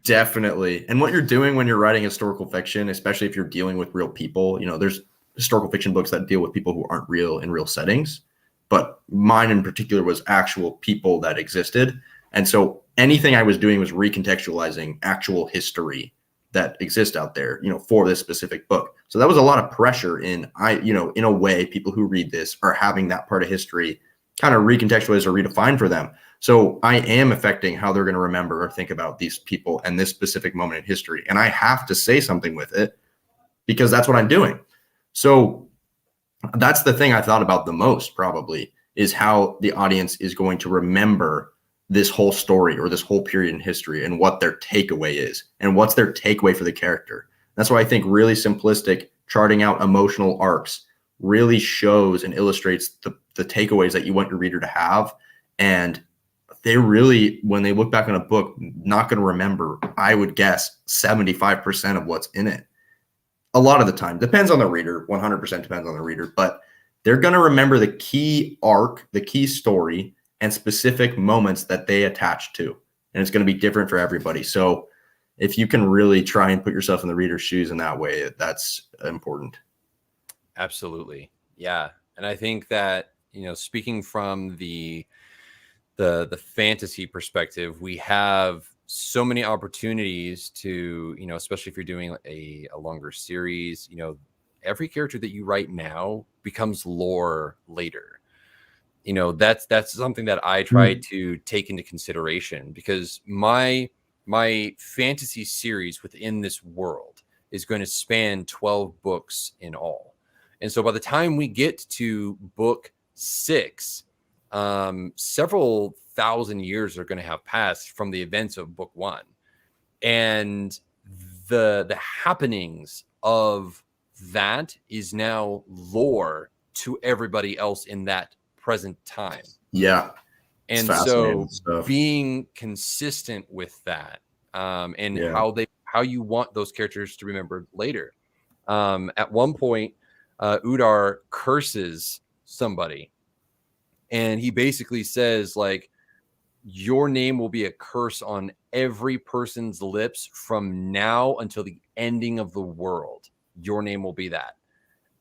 Definitely. And what you're doing when you're writing historical fiction, especially if you're dealing with real people, there's historical fiction books that deal with people who aren't real in real settings. But mine in particular was actual people that existed. And so anything I was doing was recontextualizing actual history that exists out there, for this specific book. So that was a lot of pressure in a way, people who read this are having that part of history kind of recontextualized or redefined for them. So I am affecting how they're going to remember or think about these people and this specific moment in history. And I have to say something with it because that's what I'm doing. So that's the thing I thought about the most, probably, is how the audience is going to remember this whole story or this whole period in history and what their takeaway is and what's their takeaway for the character. That's why I think really simplistic charting out emotional arcs really shows and illustrates the takeaways that you want your reader to have. And they really, when they look back on a book, not going to remember, I would guess, 75% of what's in it. A lot of the time. Depends on the reader. 100% depends on the reader. But they're going to remember the key arc, the key story, and specific moments that they attach to. And it's going to be different for everybody. So if you can really try and put yourself in the reader's shoes in that way, that's important. Absolutely. Yeah. And I think that, speaking from the fantasy perspective, we have so many opportunities to, especially if you're doing a longer series, every character that you write now becomes lore later. That's something that I try to take into consideration, because my fantasy series within this world is going to span 12 books in all. And so by the time we get to book 6, several thousand years are going to have passed from the events of book 1, and the happenings of that is now lore to everybody else in that present time. Yeah. And so being consistent with that, and how you want those characters to remember later. At one point, Udar curses somebody, and he basically says, like, your name will be a curse on every person's lips from now until the ending of the world. Your name will be that.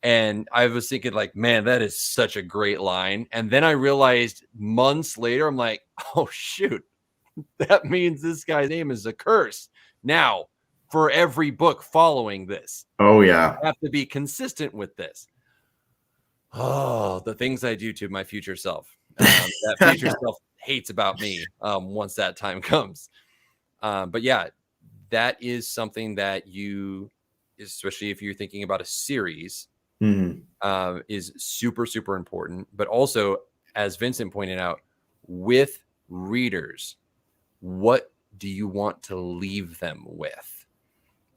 And I was thinking, like, man, that is such a great line. And then I realized months later, I'm like, oh, shoot, that means this guy's name is a curse now for every book following this. Oh, yeah. I have to be consistent with this. Oh, the things I do to my future self. That future self hates about me once that time comes. But yeah, that is something that you, especially if you're thinking about a series, is super, super important. But also, as Vincent pointed out, with readers, what do you want to leave them with?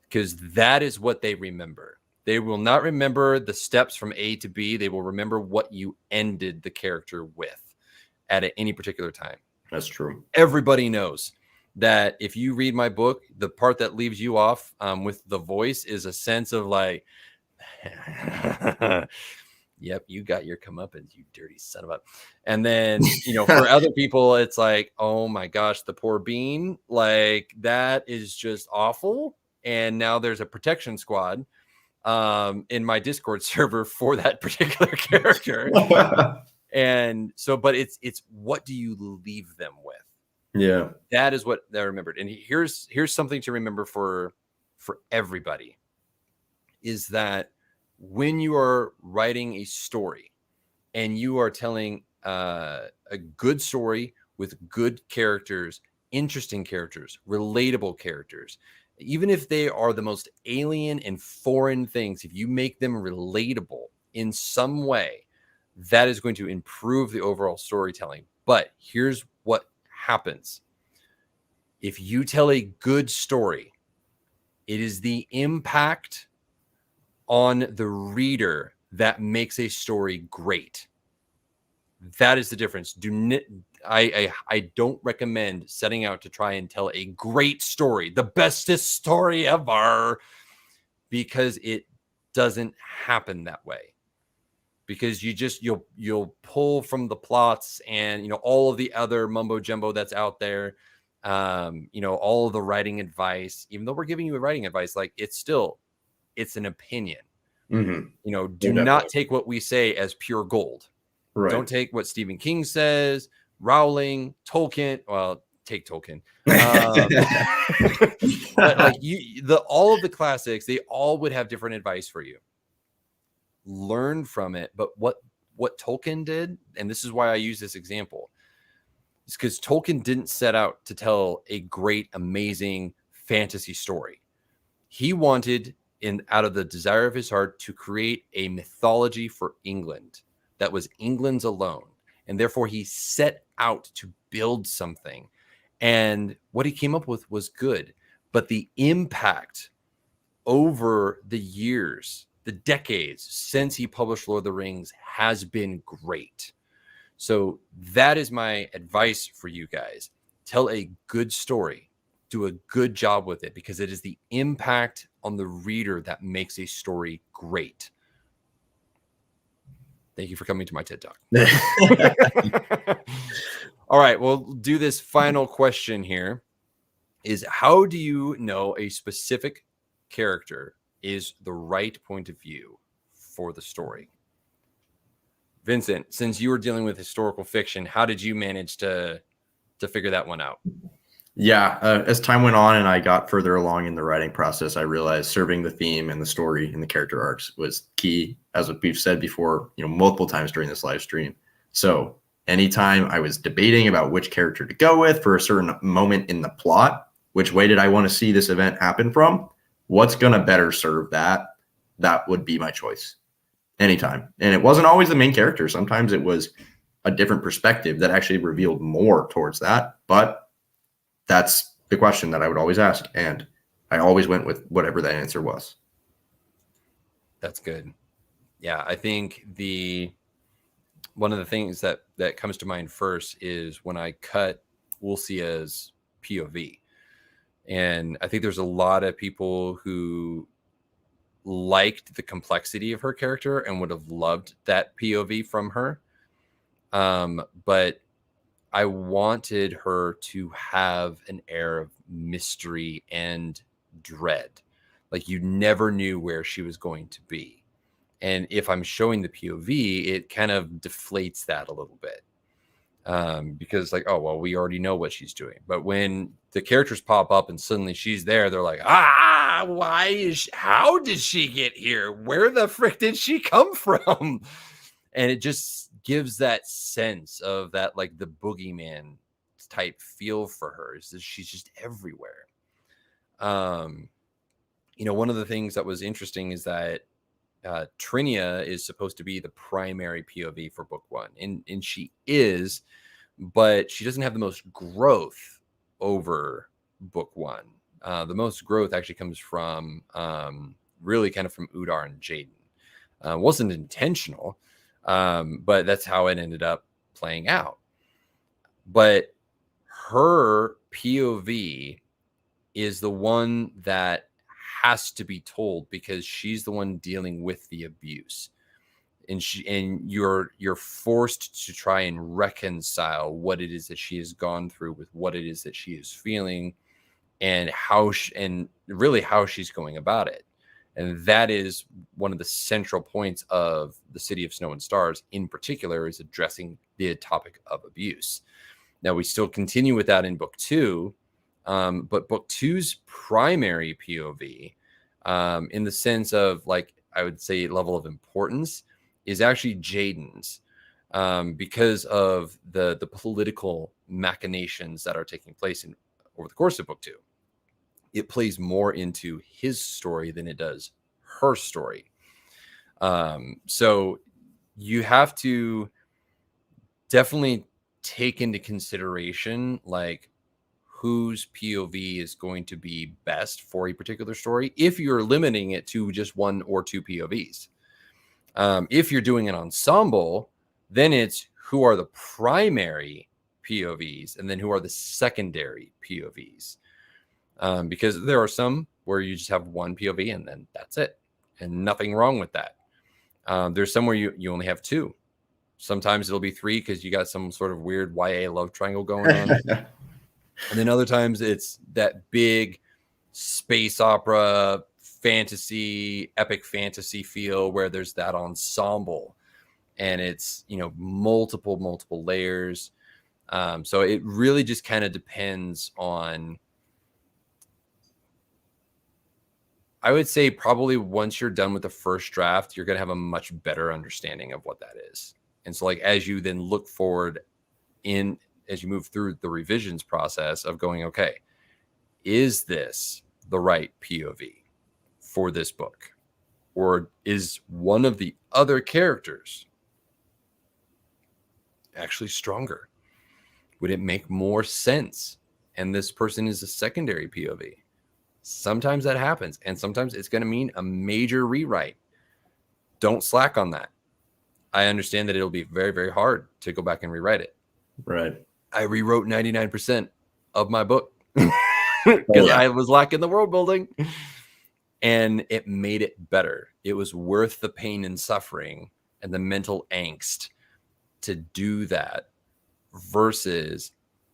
Because that is what they remember. They will not remember the steps from A to B. They will remember what you ended the character with at any particular time. That's true. Everybody knows that if you read my book, the part that leaves you off with the voice is a sense of like, yep, you got your comeuppance, you dirty son of a. And then, for other people, it's like, oh my gosh, the poor bean, like, that is just awful. And now there's a protection squad in my Discord server for that particular character. And so, but it's what do you leave them with? Yeah, that is what they remembered. And here's something to remember for everybody, is that when you are writing a story and you are telling a good story with good characters, interesting characters, relatable characters, even if they are the most alien and foreign things, if you make them relatable in some way, that is going to improve the overall storytelling. But here's what happens. If you tell a good story, it is the impact on the reader that makes a story great. That is the difference. I don't recommend setting out to try and tell a great story, the bestest story ever, because it doesn't happen that way. Because you'll pull from the plots and, you know, all of the other mumbo jumbo that's out there, you know, all of the writing advice. Even though we're giving you writing advice, like, it's an opinion. Mm-hmm. You know, do not take what we say as pure gold. Right. Don't take what Stephen King says, Rowling, Tolkien. Well, take Tolkien. But like all of the classics, they all would have different advice for you. Learn from it. But what Tolkien did, and this is why I use this example, is because Tolkien didn't set out to tell a great, amazing fantasy story. He wanted, out of the desire of his heart, to create a mythology for England that was England's alone. And therefore he set out to build something. And what he came up with was good. But the impact over the years, the decades since he published Lord of the Rings, has been great. So that is my advice for you guys. Tell a good story. Do a good job with it, because it is the impact on the reader that makes a story great. Thank you for coming to my TED Talk. All right, we'll do this final question here. Is how do you know a specific character is the right point of view for the story? Vincent, since you were dealing with historical fiction, how did you manage to figure that one out? Yeah, as time went on and I got further along in the writing process, I realized serving the theme and the story and the character arcs was key, as we've said before, you know, multiple times during this live stream. So anytime I was debating about which character to go with for a certain moment in the plot, which way did I want to see this event happen from, what's going to better serve that would be my choice anytime. And it wasn't always the main character. Sometimes it was a different perspective that actually revealed more towards that. But that's the question that I would always ask. And I always went with whatever that answer was. That's good. Yeah, I think one of the things that comes to mind first is when I cut Ulcia's POV. And I think there's a lot of people who liked the complexity of her character and would have loved that POV from her. But I wanted her to have an air of mystery and dread. Like, you never knew where she was going to be. And if I'm showing the POV, it kind of deflates that a little bit. Because like, oh, well, we already know what she's doing. But when the characters pop up and suddenly she's there, they're like, how did she get here? Where the frick did she come from? And it just gives that sense of that, like, the boogeyman type feel for her, is that she's just everywhere. You know, one of the things that was interesting is that Trinia is supposed to be the primary POV for book one, and she is, but she doesn't have the most growth over book one. The most growth actually comes from really kind of from Udar and Jaden. Wasn't intentional, but that's how it ended up playing out. But her POV is the one that has to be told, because she's the one dealing with the abuse, and you're forced to try and reconcile what it is that she has gone through with what it is that she is feeling, and how she's going about it. And that is one of the central points of The City of Snow and Stars in particular, is addressing the topic of abuse. Now, we still continue with that in book two, but book two's primary POV, in the sense of, like, I would say level of importance, is actually Jaden's, because of the political machinations that are taking place over the course of book two. It plays more into his story than it does her story. So you have to definitely take into consideration, like, whose POV is going to be best for a particular story, if you're limiting it to just one or two POVs. If you're doing an ensemble, then it's who are the primary POVs, and then who are the secondary POVs. Because there are some where you just have one POV and then that's it, and nothing wrong with that. There's some where you only have two. Sometimes it'll be three because you got some sort of weird YA love triangle going on. And then other times it's that big space opera, fantasy, epic fantasy feel where there's that ensemble and it's, multiple layers. So it really just kind of depends on, I would say probably once you're done with the first draft, you're going to have a much better understanding of what that is. And so like, as you then look forward as you move through the revisions process of going, okay, is this the right POV for this book? Or is one of the other characters actually stronger? Would it make more sense? And this person is a secondary POV. Sometimes that happens. And sometimes it's going to mean a major rewrite. Don't slack on that. I understand that it'll be very, very hard to go back and rewrite it. Right. I rewrote 99% of my book because I was lacking the world building, and it made it better. It was worth the pain and suffering and the mental angst to do that versus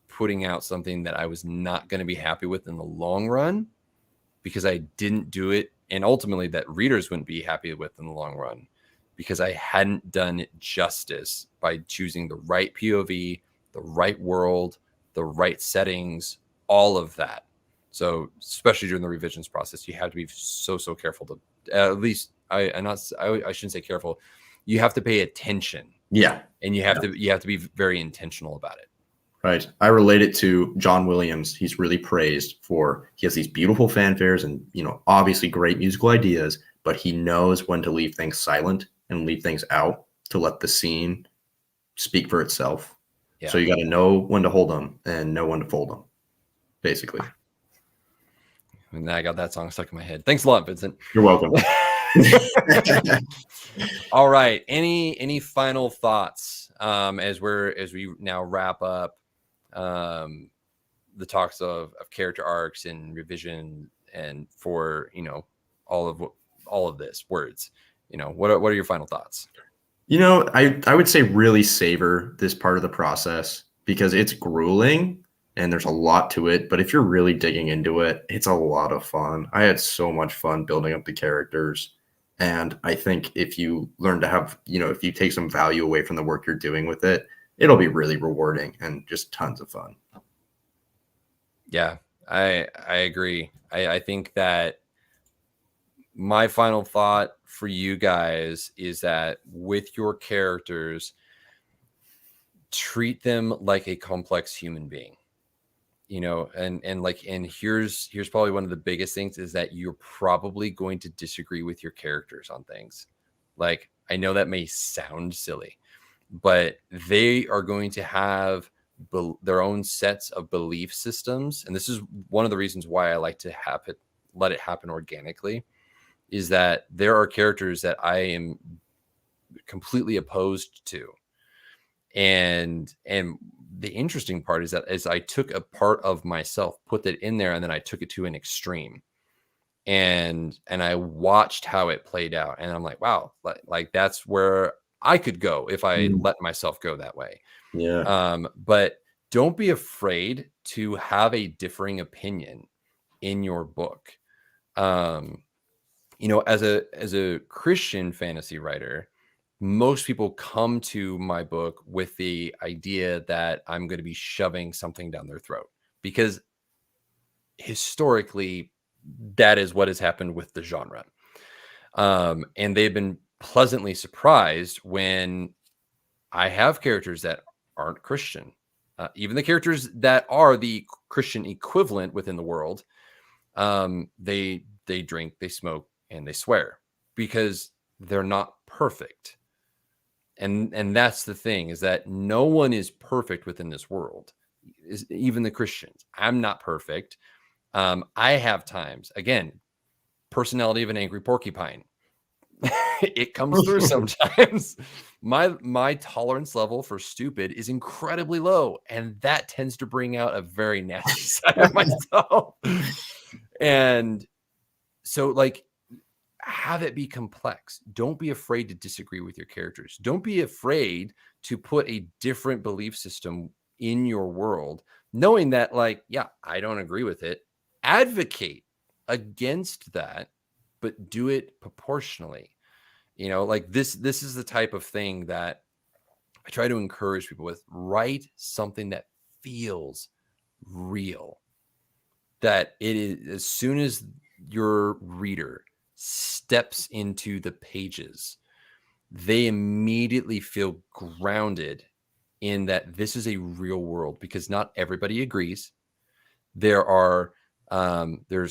putting out something that I was not going to be happy with in the long run because I didn't do it. And ultimately that readers wouldn't be happy with in the long run because I hadn't done it justice by choosing the right POV, the right world, the right settings, all of that. So especially during the revisions process, you have to be so careful to, at least I shouldn't say careful. You have to pay attention. Yeah. And you have to be very intentional about it. Right. I relate it to John Williams. He's really praised for, he has these beautiful fanfares and, obviously great musical ideas, but he knows when to leave things silent and leave things out to let the scene speak for itself. Yeah. So you got to know when to hold them and know when to fold them, basically. And now I got that song stuck in my head. Thanks a lot, Vincent. You're welcome. All right. Any final thoughts as we now wrap up the talks of character arcs and revision and for all of this words? What are your final thoughts? I would say really savor this part of the process because it's grueling and there's a lot to it. But if you're really digging into it, it's a lot of fun. I had so much fun building up the characters. And I think if you learn to have, if you take some value away from the work you're doing with it, it'll be really rewarding and just tons of fun. Yeah, I agree. I think that my final thought for you guys is that with your characters, treat them like a complex human being. And here's probably one of the biggest things is that you're probably going to disagree with your characters on things. Like, I know that may sound silly, but they are going to have their own sets of belief systems. And this is one of the reasons why I like to let it happen organically, is that there are characters that I am completely opposed to. And the interesting part is that as I took a part of myself, put it in there, and then I took it to an extreme, and I watched how it played out, and I'm like, wow, like that's where I could go if I let myself go that way. Yeah. But don't be afraid to have a differing opinion in your book. As a Christian fantasy writer, most people come to my book with the idea that I'm going to be shoving something down their throat, because historically that is what has happened with the genre. And they've been pleasantly surprised when I have characters that aren't Christian. Even the characters that are the Christian equivalent within the world, they drink, they smoke, and they swear because they're not perfect. And that's the thing, is that no one is perfect within this world, even the Christians. I'm not perfect. I have times, again, personality of an angry porcupine. It comes through sometimes. My tolerance level for stupid is incredibly low, and that tends to bring out a very nasty side of myself. And so, like, have it be complex. Don't be afraid to disagree with your characters. Don't be afraid to put a different belief system in your world, knowing that, like, yeah, I don't agree with it. Advocate against that, but do it proportionally. You know, like this is the type of thing that I try to encourage people with. Write something that feels real. That it is, as soon as your reader steps into the pages, they immediately feel grounded in that this is a real world, because not everybody agrees. There's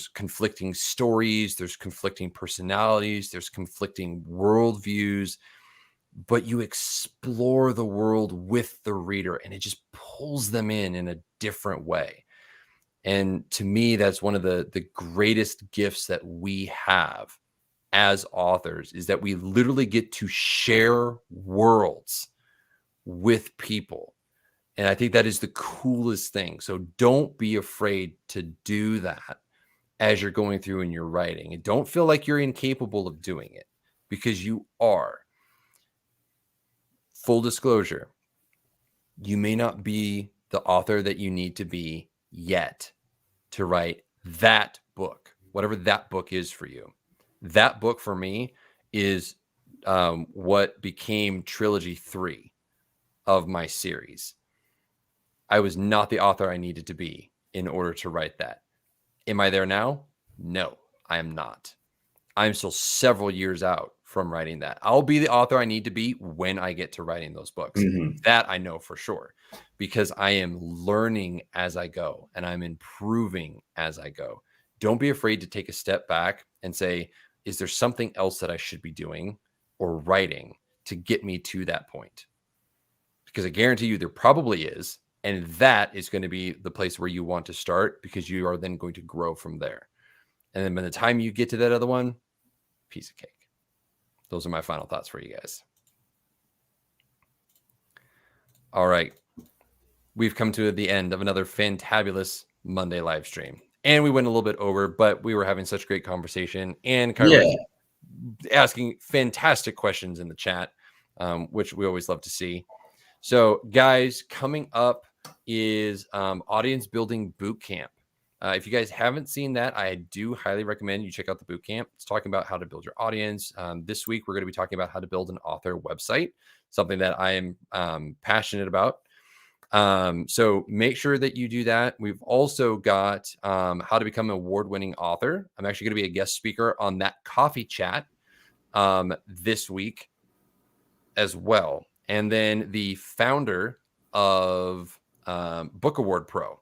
conflicting stories, there's conflicting personalities, there's conflicting worldviews, but you explore the world with the reader and it just pulls them in a different way. And to me, that's one of the greatest gifts that we have as authors, is that we literally get to share worlds with people. And I think that is the coolest thing. So don't be afraid to do that as you're going through and you're writing. And don't feel like you're incapable of doing it, because you are. Full disclosure, you may not be the author that you need to be yet to write that book, whatever that book is for you. That book for me is what became trilogy 3 of my series. I was not the author I needed to be in order to write that. Am I there now? No, I am not. I'm still several years out from writing that. I'll be the author I need to be when I get to writing those books. Mm-hmm. That I know for sure, because I am learning as I go and I'm improving as I go. Don't be afraid to take a step back and say, is there something else that I should be doing or writing to get me to that point? Because I guarantee you there probably is. And that is going to be the place where you want to start, because you are then going to grow from there. And then by the time you get to that other one, piece of cake. Those are my final thoughts for you guys. All right. We've come to the end of another fantabulous Monday live stream. And we went a little bit over, but we were having such great conversation and kind of asking fantastic questions in the chat, which we always love to see. So, guys, coming up is Audience Building Bootcamp. If you guys haven't seen that, I do highly recommend you check out the bootcamp. It's talking about how to build your audience. This week, we're going to be talking about how to build an author website, something that I am passionate about. So make sure that you do that. We've also got how to become an award-winning author. I'm actually going to be a guest speaker on that coffee chat this week as well. And then the founder of Book Award Pro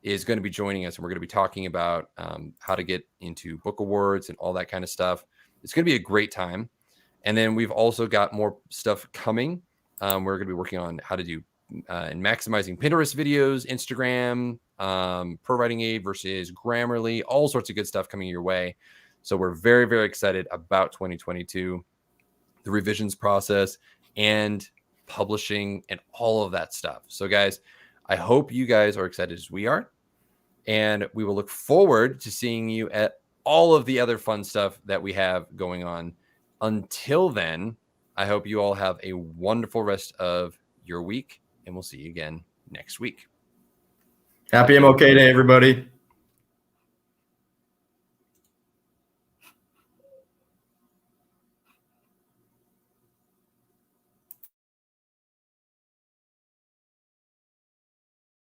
is going to be joining us, and we're going to be talking about how to get into book awards and all that kind of stuff. It's going to be a great time. And then we've also got more stuff coming. We're going to be working on how to do and maximizing Pinterest videos, Instagram, Pro Writing Aid versus Grammarly, all sorts of good stuff coming your way. So we're very, very excited about 2022, the revisions process, and publishing and all of that stuff. So guys, I hope you guys are excited as we are, and we will look forward to seeing you at all of the other fun stuff that we have going on. Until then, I hope you all have a wonderful rest of your week, and we'll see you again next week. Happy MLK Day, everybody.